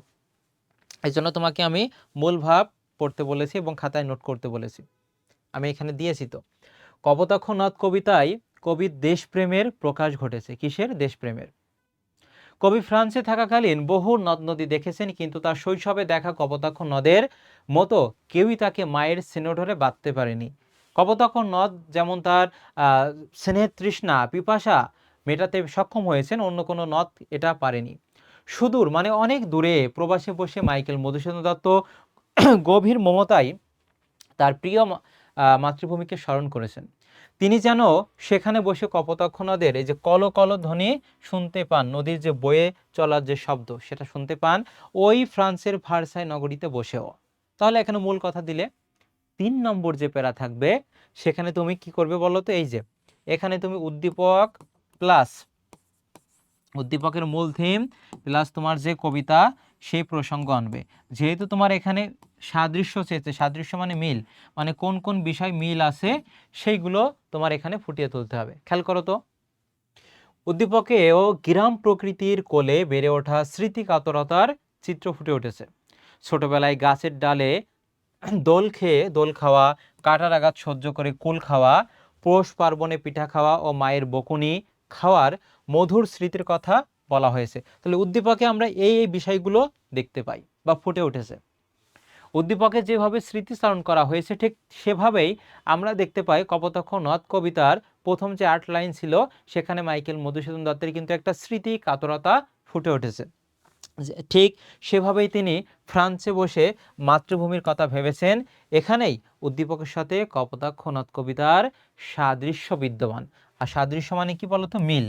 এই জন্য তোমাকে আমি মূল ভাব পড়তে বলেছি এবং খাতায় নোট করতে বলেছি। আমি এখানে দিয়েছি তো। কপোতাক্ষ নদ কবিতায় কবির দেশপ্রেমের প্রকাশ ঘটেছে। কিসের? দেশপ্রেমের। কবি ফ্রান্সে থাকাকালীন বহু নদ নদী দেখেছেন, কিন্তু তার শৈশবে দেখা কপোতাক্ষ নদের মতো কেউই তাকে মায়ের স্নেহধরে বাঁধতে পারেনি। কপোতাক্ষ নদ যেমন তার স্নেহ তৃষ্ণা পিপাসা মেটাতে সক্ষম হয়েছেন, অন্য কোনো নদ এটা পারেনি। সুদূর মানে অনেক দূরে প্রবাসে বসে মাইকেল মধুসূদন দত্ত গভীর মমতায় তার প্রিয় মাতৃভূমিকে স্মরণ করেছেন। তিনি যেন সেখানে বসে কপোতাক্ষ নদের এই যে কল কল ধ্বনি শুনতে পান, নদীর যে বয়ে চলার যে শব্দ সেটা শুনতে পান ওই ফ্রান্সের ভার্সাই নগরীতে বসেও। তাহলে এখানে মূল কথা দিলে 3 নম্বর যে প্যারা থাকবে সেখানে তুমি কি করবে বলো তো? এই যে এখানে তুমি উদ্দীপক প্লাস উদ্দীপকের মূল থিম প্লাস তোমার যে কবিতা সেই প্রসঙ্গ আনবে। যেহেতু তোমার এখানে সাদৃশ্য চেয়েছে, সাদৃশ্য মানে মিল, মানে কোন কোন বিষয় মিল আছে সেইগুলো তোমার এখানে ফুটিয়ে তুলতে হবে। খেয়াল করো তো, উদ্দীপকে ও গ্রাম প্রকৃতির কোলে বেড়ে ওঠা স্মৃতি কাতরতার চিত্র ফুটে উঠেছে। ছোটবেলায় গাছের ডালে দোল খাওয়া, কাঁটার আঘাত সহ্য করে কুল খাওয়া, পৌষ পার্বণে পিঠা খাওয়া ও মায়ের বকুনি খাওয়ার মধুর স্মৃতির কথা বলা হয়েছে। তাহলে উদ্দীপকে আমরা এই বিষয়গুলো দেখতে পাই বা ফুটে উঠেছে। উদ্দীপকে যেভাবে স্মৃতিচারণ করা হয়েছে ঠিক সেভাবেই আমরা দেখতে পাই কপোতাক্ষ নদ কবিতার প্রথম যে 8 লাইন ছিল সেখানে মাইকেল মধুসূদন দত্তের কিন্তু একটা স্মৃতি কাতরতা ফুটে উঠেছে। ঠিক সেভাবেই তিনি ফ্রান্সে বসে মাতৃভূমির কথা ভেবেছেন। এখানেই উদ্দীপকের সাথে কপোতাক্ষ নদ কবিতার সাদৃশ্য বিদ্যমান। আর সাদৃশ্য মানে কি বলতো? মিল।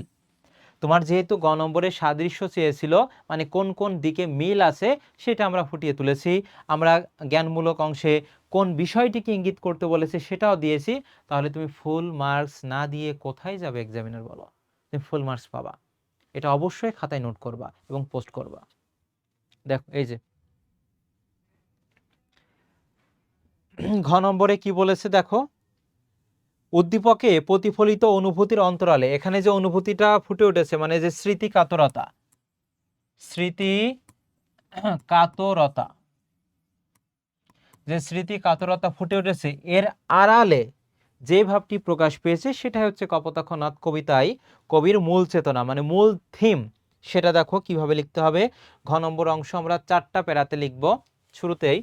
তোমার যেহেতু গ নম্বরে সাদৃশ্য চেয়েছিল, মানে কোন কোন দিকে মিল আছে সেটা আমরা ফুটিয়ে তুলেছি। আমরা জ্ঞানমূলক অংশে কোন বিষয়টিকে ইঙ্গিত করতে বলেছে সেটাও দিয়েছি। তাহলে তুমি ফুল মার্কস না দিয়ে কোথায় যাবে এক্সামিনার বলো? তুমি ফুল মার্কস পাবা। এটা অবশ্যই খাতায় নোট করবা এবং পোস্ট করবা। দেখো এই যে ঘ নম্বরে কি বলেছে দেখো, উদ্দীপকে প্রতিফলিত অনুভূতির অন্তরালে, এখানে যে অনুভূতিটা ফুটে উঠেছে মানে যে স্মৃতি কাতরতা, স্মৃতি কাতরতা, যে স্মৃতি কাতরতা ফুটে উঠেছে এর আড়ালে যে ভাবটি প্রকাশ পেয়েছে সেটা হচ্ছে কপোতাক্ষ নদ কবিতায় কবির মূল চেতনা মানে মূল থিম। সেটা দেখো কিভাবে লিখতে হবে। ঘ নম্বর অংশ আমরা 4টা প্যারাতে লিখব। শুরুতেই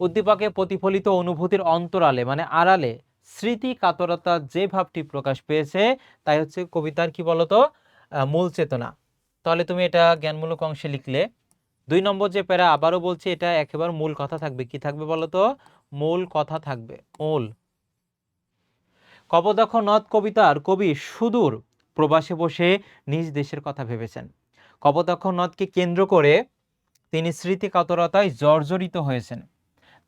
উদ্দীপকে প্রতিফলিত অনুভূতির অন্তরালে মানে আড়ালে স্মৃতি কাতরতা যে ভাবটি প্রকাশ পেয়েছে তাই হচ্ছে কবিতার কি বলতো? মূল চেতনা। তাহলে তুমি এটা জ্ঞানমূলক অংশে লিখলে। 2 নম্বর যে প্যারা আবারও বলছি এটা একেবারে মূল কথা থাকবে। কি থাকবে বলতো? মূল কথা থাকবে। মূল। কপোতাক্ষ নদ কবিতার কবি সুদূর প্রবাসে বসে নিজ দেশের কথা ভেবেছেন। কপোতাক্ষ নদকে কেন্দ্র করে তিনি স্মৃতি কাতরতায় জর্জরিত হয়েছেন।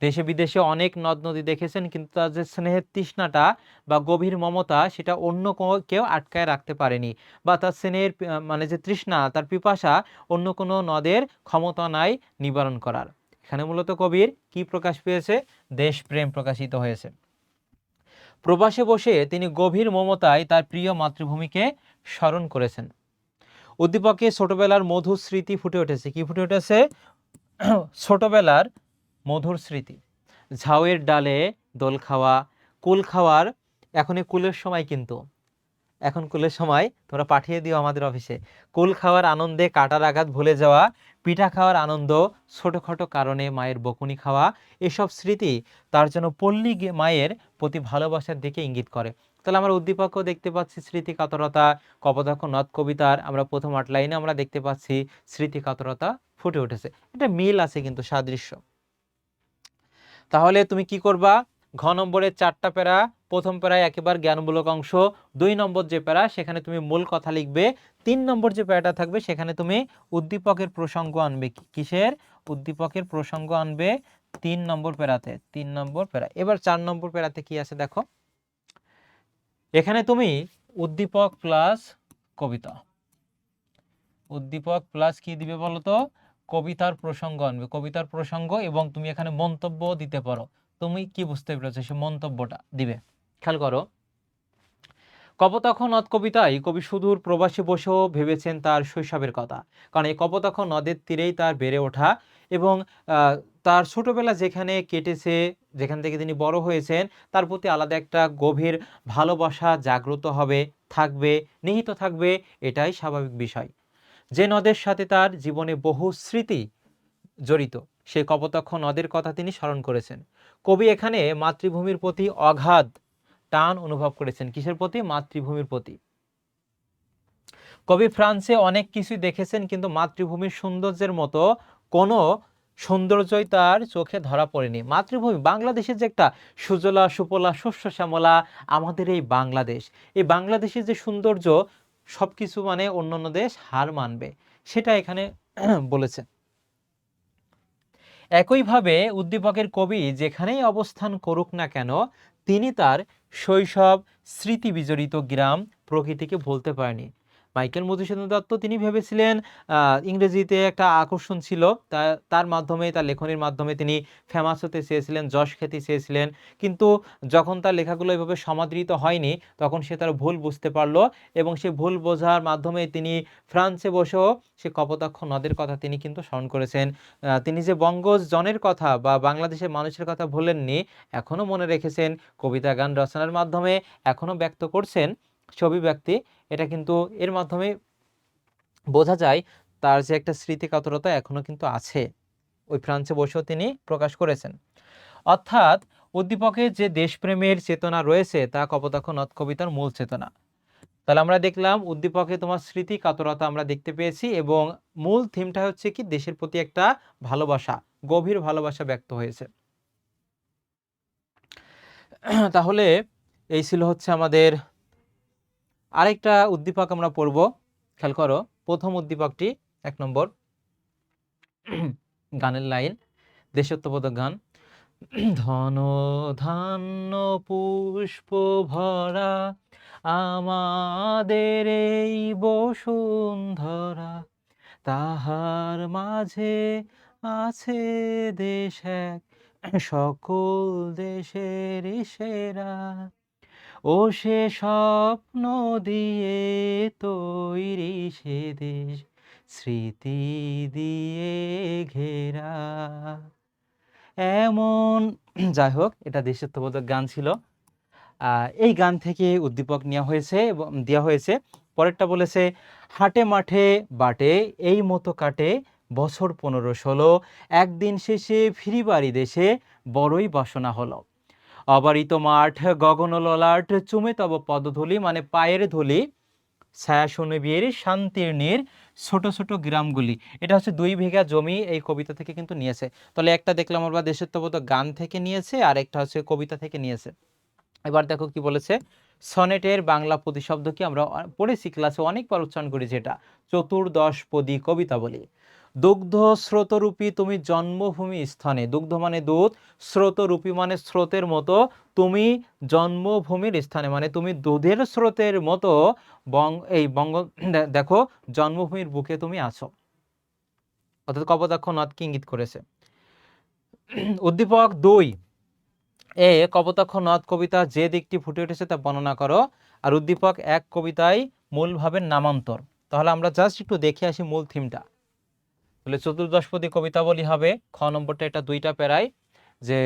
দেশে বিদেশে অনেক নদ নদী দেখেছেন, কিন্তু তার যে স্নেহের তৃষ্ণাটা বা গভীর মমতা সেটা অন্য কেউ আটকায় রাখতে পারেনি, বা তার স্নেহের মানে যে তৃষ্ণা তার পিপাসা অন্য কোনো নদের ক্ষমতা নাই নিবারণ করার। এখানে মূলত কবির কি প্রকাশ পেয়েছে? দেশপ্রেম প্রকাশিত হয়েছে। প্রবাসে বসে তিনি গভীর মমতায় তার প্রিয় মাতৃভূমিকে স্মরণ করেছেন। উদ্দীপকে ছোটবেলার মধুর স্মৃতি ফুটে উঠেছে। কি ফুটে উঠেছে? ছোটবেলার মধুর স্মৃতি। ঝাউয়ের ডালে দোল খাওয়া, কুল খাওয়ার, এখন এই কুলের সময়, কিন্তু এখন কুলের সময়, তোমরা পাঠিয়ে দিও আমাদের অফিসে। কুল খাওয়ার আনন্দে কাটার আঘাত ভুলে যাওয়া, পিঠা খাওয়ার আনন্দ, ছোটোখাটো কারণে মায়ের বকুনি খাওয়া, এসব স্মৃতি তার জন্য পল্লী মায়ের প্রতি ভালোবাসার দিকে ইঙ্গিত করে। তাহলে আমরা উদ্দীপকও দেখতে পাচ্ছি স্মৃতি কাতরতা, কপোতাক্ষ নদ কবিতার আমরা প্রথম 8 লাইনে আমরা দেখতে পাচ্ছি স্মৃতি কাতরতা ফুটে উঠেছে। এটা মিল আছে কিন্তু সাদৃশ্য। তাহলে তুমি কি করবা? ঘ নম্বরের 4টা প্যারা, প্রথম প্যারায় একেবারে জ্ঞানমূলক অংশ, 2 নম্বর যে প্যারা সেখানে তুমি মূল কথা লিখবে, 3 নম্বর যে প্যারাটা থাকবে সেখানে তুমি উদ্দীপকের প্রসঙ্গ আনবে। কিসের? উদ্দীপকের প্রসঙ্গ আনবে 3 নম্বর প্যারাতে। 3 নম্বর প্যারা। এবার 4 নম্বর প্যারাতে কি আছে দেখো, এখানে তুমি উদ্দীপক প্লাস কবিতা, উদ্দীপক প্লাস কি দিবে বলো তো, কবিতার প্রসঙ্গ আনবে, কবিতার প্রসঙ্গ, এবং তুমি এখানে মন্তব্য দিতে পারো। তুমি কি বুঝতে পেরেছো সে মন্তব্যটা দিবে। খেয়াল করো, কপোতাক্ষ নদ কবিতায় কবি সুদূর প্রবাসে বসেও ভেবেছেন তার শৈশবের কথা। কারণ এই কপোতাক্ষ নদের তীরেই তার বেড়ে ওঠা, এবং তার ছোটবেলা যেখানে কেটেছে, যেখান থেকে তিনি বড় হয়েছেন, তার প্রতি আলাদা একটা গভীর ভালোবাসা জাগ্রত হবে, থাকবে, নিহিত থাকবে। এটাই স্বাভাবিক বিষয়। যে নদের সাথে তার জীবনে বহু স্মৃতি জড়িত, সেই কপোতাক্ষ নদের কথা তিনি স্মরণ করেছেন। কবি এখানে মাতৃভূমির প্রতি অগাধ টান অনুভব করেছেন। কিসের প্রতি? মাতৃভূমির প্রতি। কবি ফ্রান্সে অনেক কিছুই দেখেছেন, কিন্তু মাতৃভূমির সৌন্দর্যের মতো কোনো সৌন্দর্যই তার চোখে ধরা পড়েনি। মাতৃভূমি বাংলাদেশের যে একটা সুজলা সুফলা শস্য শ্যামলা আমাদের এই বাংলাদেশ, এই বাংলাদেশের যে সৌন্দর্য, সবকিছু মানে অন্যান্য দেশ হার মানবে, সেটা এখানে বলেছে। একইভাবে উদ্দীপকের কবি যেখানেই অবস্থান করুক না কেন, তিনি তার শৈশব স্মৃতি বিজড়িত গ্রাম প্রকৃতিকে ভুলতে পারেনি। মাইকেল মধুসূদন দত্ত তিনি ভেবেছিলেন ইংরেজিতে একটা আকর্ষণ ছিল, তার মাধ্যমে, তার লেখনীর মাধ্যমে তিনি ফেমাস হতে চেয়েছিলেন, যশ খ্যাতি চেয়েছিলেন। কিন্তু যখন তার লেখাগুলো এভাবে সমাদৃত হয়নি, তখন সে তার ভুল বুঝতে পারলো, এবং সে ভুল বোঝার মাধ্যমে তিনি ফ্রান্সে বসেও সে কপোতাক্ষ নদের কথা তিনি কিন্তু স্মরণ করেছেন। তিনি যে বঙ্গজ জনের কথা বা বাংলাদেশের মানুষের কথা ভুলেননি, এখনো মনে রেখেছেন, কবিতা গান রচনার মাধ্যমে এখনো ব্যক্ত করছেন ছবি ব্যক্তি। এটা কিন্তু এর মাধ্যমে বোঝা যায় তার যে একটা স্মৃতিকাতরতা এখনো কিন্তু আছে, ওই ফ্রান্সে বসেও তিনি প্রকাশ করেছেন। অর্থাৎ উদ্দীপকের যে দেশপ্রেমের চেতনা রয়েছে তা কপোতাক্ষ নদ কবিতার মূল চেতনা। তাহলে আমরা দেখলাম উদ্দীপকে তোমার স্মৃতি কাতরতা আমরা দেখতে পেয়েছি, এবং মূল থিমটা হচ্ছে কি, দেশের প্রতি একটা ভালোবাসা, গভীর ভালোবাসা ব্যক্ত হয়েছে। তাহলে এই ছিল হচ্ছে আমাদের আরেকটা উদ্দীপক আমরা পড়ব। খেয়াল করো, প্রথম উদ্দীপকটি 1 নম্বর গানের লাইন, দেশাত্মবোধক গান। ধন ধান্য পুষ্প ভরা আমাদের এই বসুন্ধরা, তাহার মাঝে আছে দেশ এক, সকল দেশের সেরা, ও সে স্বপ্ন দিয়ে তৈরি সে দেশ, স্মৃতি দিয়ে ঘেরা। এমন, যাই হোক, এটা দেশাত্মবোধক গান ছিল। এই গান থেকে উদ্দীপক নেওয়া হয়েছে এবং দেওয়া হয়েছে। পরেরটা বলেছে, হাটে মাঠে বাটে এই মতো কাটে বছর 15-16, একদিন শেষে ফিরিবারি দেশে বড়ই বাসনা হলো, অবারিত মাঠ গগন ললাট চুমে তব পদধূলি, মানে পায়ের ধুলি, ছায়া সুনিবিড় শান্তির নীর ছোট ছোট গ্রামগুলি। এটা হচ্ছে 2 বিঘা জমি এই কবিতা থেকে কিন্তু নিয়েছে। তাহলে একটা দেখলাম আমরা দেশাত্মবোধক গান থেকে নিয়েছে, আর একটা হচ্ছে কবিতা থেকে নিয়েছে। এবার দেখো কি বলেছে, সনেটের বাংলা প্রতিশব্দ কি আমরা পড়েছি ক্লাসে, অনেকবার উচ্চারণ করেছি, এটা চতুর্দশপদী কবিতা বলি। দুগ্ধ স্রোতরূপী তুমি জন্মভূমি স্থানে, দুগ্ধ মানে দুধ, স্রোতরূপী মানে স্রোতের মতো, তুমি জন্মভূমির স্থানে মানে তুমি দুধের স্রোতের মতো এই দেখো জন্মভূমির বুকে তুমি আছো। অর্থাৎ কপোতাক্ষ নদকে ইঙ্গিত করেছে। উদ্দীপক 2 কপোতাক্ষ নদ কবিতা যে দিকটি ফুটে উঠেছে তা বর্ণনা করো। আর উদ্দীপক 1 কবিতায় মূল ভাবের নামান্তর। তাহলে আমরা জাস্ট একটু দেখে আসি মূল থিমটা। তাহলে চতুর্দশপদী কবিতাবলী হবে, খ নম্বরটা, এটা 2টা প্যারায়, যে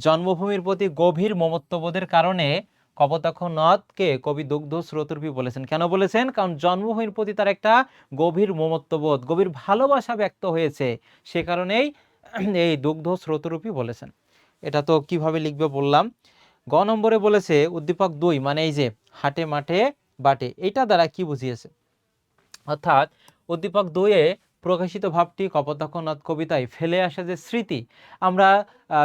জন্মভূমির প্রতি গভীর মমত্ববোধের কারণে কপোতাক্ষ নদকে কবি দুগ্ধ স্রোতরূপী বলেছেন। কেন বলেছেন? কারণ জন্মভূমির প্রতি তার একটা গভীর মমত্ববোধ, গভীর ভালোবাসা ব্যক্ত হয়েছে, সে কারণেই এই দুগ্ধ স্রোতরূপী বলেছেন। এটা তো কিভাবে লিখবে বললাম। গ নম্বরে বলেছে উদ্দীপক 2 মানে এই যে হাটে মাঠে বাটে, এটা দ্বারা কি বুঝিয়েছে? অর্থাৎ উদ্দীপক 2 প্রকাশিত ভাবটি কপোতাক্ষ নদ কবিতায় ফেলে আসা যে স্মৃতি, আমরা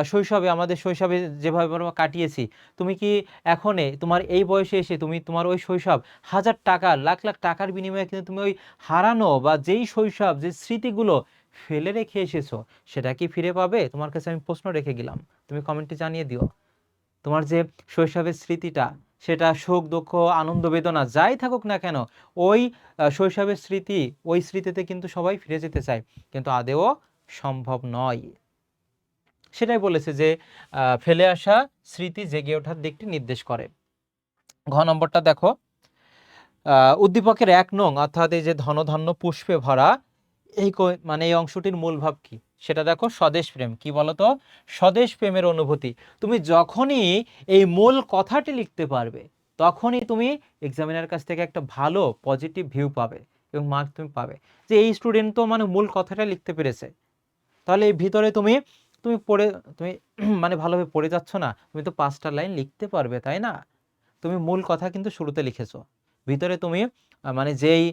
শৈশবে, আমাদের শৈশবে যেভাবে আমরা কাটিয়েছি, তুমি কি এখন তোমার এই বয়সে এসে তুমি তোমার ওই শৈশব, হাজার টাকা লাখ লাখ টাকার বিনিময়ে কিন্তু তুমি ওই হারানো বা যেই শৈশব, যে স্মৃতিগুলো ফেলে রেখে এসেছো, সেটা কি ফিরে পাবে? তোমার কাছে আমি প্রশ্ন রেখে গেলাম, তুমি কমেন্টে জানিয়ে দিও। তোমার যে শৈশবের স্মৃতিটা, সেটা সুখ দুঃখ আনন্দ বেদনা যাই থাকুক না কেন, ওই শৈশবের স্মৃতি, ওই স্মৃতিতে কিন্তু সবাই ফিরে যেতে চায়, কিন্তু আদেও সম্ভব নয়। সেটাই বলেছে যে ফেলে আসা স্মৃতি জেগে ওঠার দিকটি নির্দেশ করে। ঘ নম্বরটা দেখো, উদ্দীপকের ১ নং অর্থাৎ এই যে ধনধান্য পুষ্পে ভরা, এই মানে এই অংশটির মূল ভাব কি সেটা দেখো, স্বদেশ প্রেম। কি বলতো? স্বদেশ প্রেমের অনুভূতি। তুমি যখনই এই মূল কথাটি লিখতে পারবে, তখনই তুমি এক্সামিনার কাছ থেকে একটা ভালো পজিটিভ ভিউ পাবে এবং মার্ক তুমি পাবে, যে এই স্টুডেন্ট তো মানে মূল কথাটা লিখতে পেরেছে। তাহলে এই ভিতরে তুমি তুমি পড়ে তুমি মানে ভালোভাবে পড়ে যাচ্ছ না, তুমি তো 5টা লাইন লিখতে পারবে, তাই না? তুমি মূল কথা কিন্তু শুরুতে লিখেছো, ভিতরে তুমি মানে যেই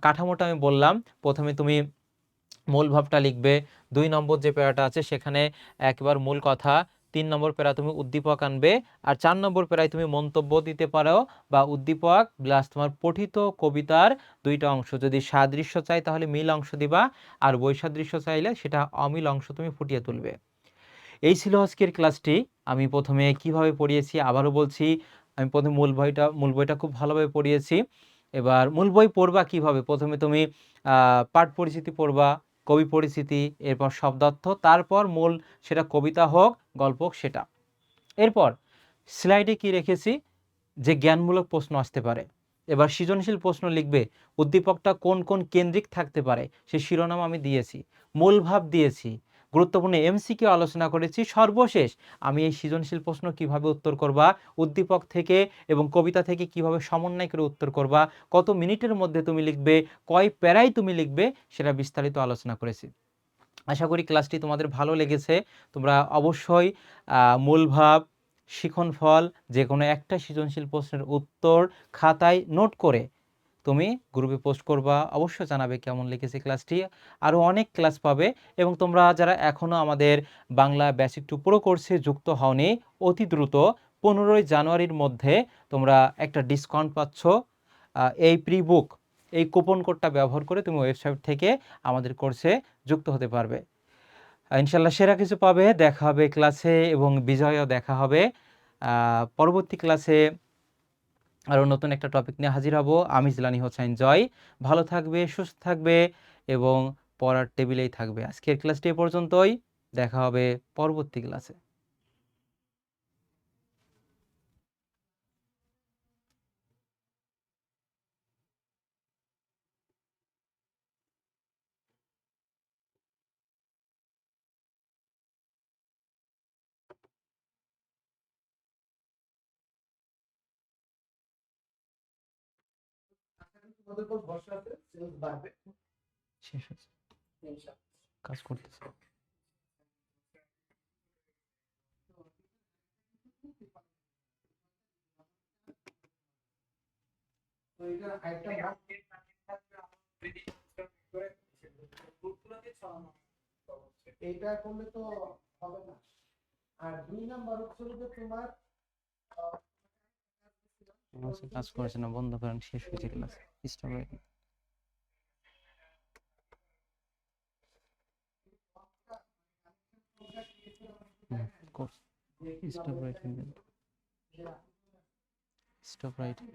কাঠামোটা আমি বললাম, প্রথমে তুমি মূল ভাবটা লিখবে, 2 নম্বর যে প্যারাটা আছে সেখানে একবার মূল কথা, 3 নম্বর প্যারা তুমি উদ্দীপক আনবে, আর 4 নম্বর প্যারায় তুমি মন্তব্য দিতে পারো, বা উদ্দীপক প্লাস তোমার পঠিত কবিতার 2টা অংশ। যদি সাদৃশ্য চাই তাহলে মিল অংশ দিবা, আর বৈসাদৃশ্য চাইলে সেটা অমিল অংশ তুমি ফুটিয়ে তুলবে। এই ছিল আজকের ক্লাসটি। আমি প্রথমে কিভাবে পড়িয়েছি আবারও বলছি, আমি প্রথমে মূল বইটা খুব ভালোভাবে পড়িয়েছি। এবার মূল বই পড়বা কিভাবে? প্রথমে তুমি পাঠ পরিচিতি পড়বা, কবি পরিচিতি, এরপর শব্দার্থ, তারপর মূল, সেটা কবিতা হোক গল্প হোক সেটা। এরপর স্লাইডে কি রেখেছি, যে জ্ঞানমূলক প্রশ্ন আসতে পারে। এবার সৃজনশীল প্রশ্ন লিখবে, উদ্দীপকটা কোন কোন কেন্দ্রিক থাকতে পারে সেই শিরোনাম আমি দিয়েছি, মূল ভাব দিয়েছি, গুরুত্বপূর্ণ এমসিকিউ আলোচনা করেছি। সর্বশেষ আমি এই সৃজনশীল প্রশ্ন কিভাবে উত্তর করবা, উদ্দীপক থেকে এবং কবিতা থেকে কিভাবে সমন্বয় করে উত্তর করবা, কত মিনিটের মধ্যে তুমি লিখবে, কয় প্যারায় তুমি লিখবে, সেটা বিস্তারিত আলোচনা করেছি। আশা করি ক্লাসটি তোমাদের ভালো লেগেছে। তোমরা অবশ্যই মূল ভাব, শিখনফল, যে কোনো একটা সৃজনশীল প্রশ্নের উত্তর খাতায় নোট করে তুমি গ্রুপে পোস্ট করবা। অবশ্যই জানাবে কেমন লেগেছে ক্লাসটি। আরও অনেক ক্লাস পাবে, এবং তোমরা যারা এখনও আমাদের বাংলা বেসিক টু প্রো কোর্সে যুক্ত হওনি, অতি দ্রুত 15ই জানুয়ারির মধ্যে তোমরা একটা ডিসকাউন্ট পাচ্ছ। এই প্রি বুক, এই কুপন কোডটা ব্যবহার করে তুমি ওয়েবসাইট থেকে আমাদের কোর্সে যুক্ত হতে পারবে। ইনশাল্লাহ সেরা কিছু পাবে। দেখা হবে ক্লাসে, এবং বিজয়ও দেখা হবে পরবর্তী ক্লাসে। আরও নতুন একটা টপিক নিয়ে হাজির হব। আমি জিলানী হোসাইন জয়। ভালো থাকবে, সুস্থ থাকবে, এবং পড়ার টেবিলেই থাকবে। আজকের ক্লাসটি এ পর্যন্তই, দেখা হবে পরবর্তী ক্লাসে। শেষ হয়েছে, কাজ করতেছে। এইটা করলে তো হবে না। আর 2 নাম্বার হচ্ছে যে তোমার কাজ করছে না, বন্ধ করেন, শেষ হয়েছে class, stop. Stop writing. Stop writing.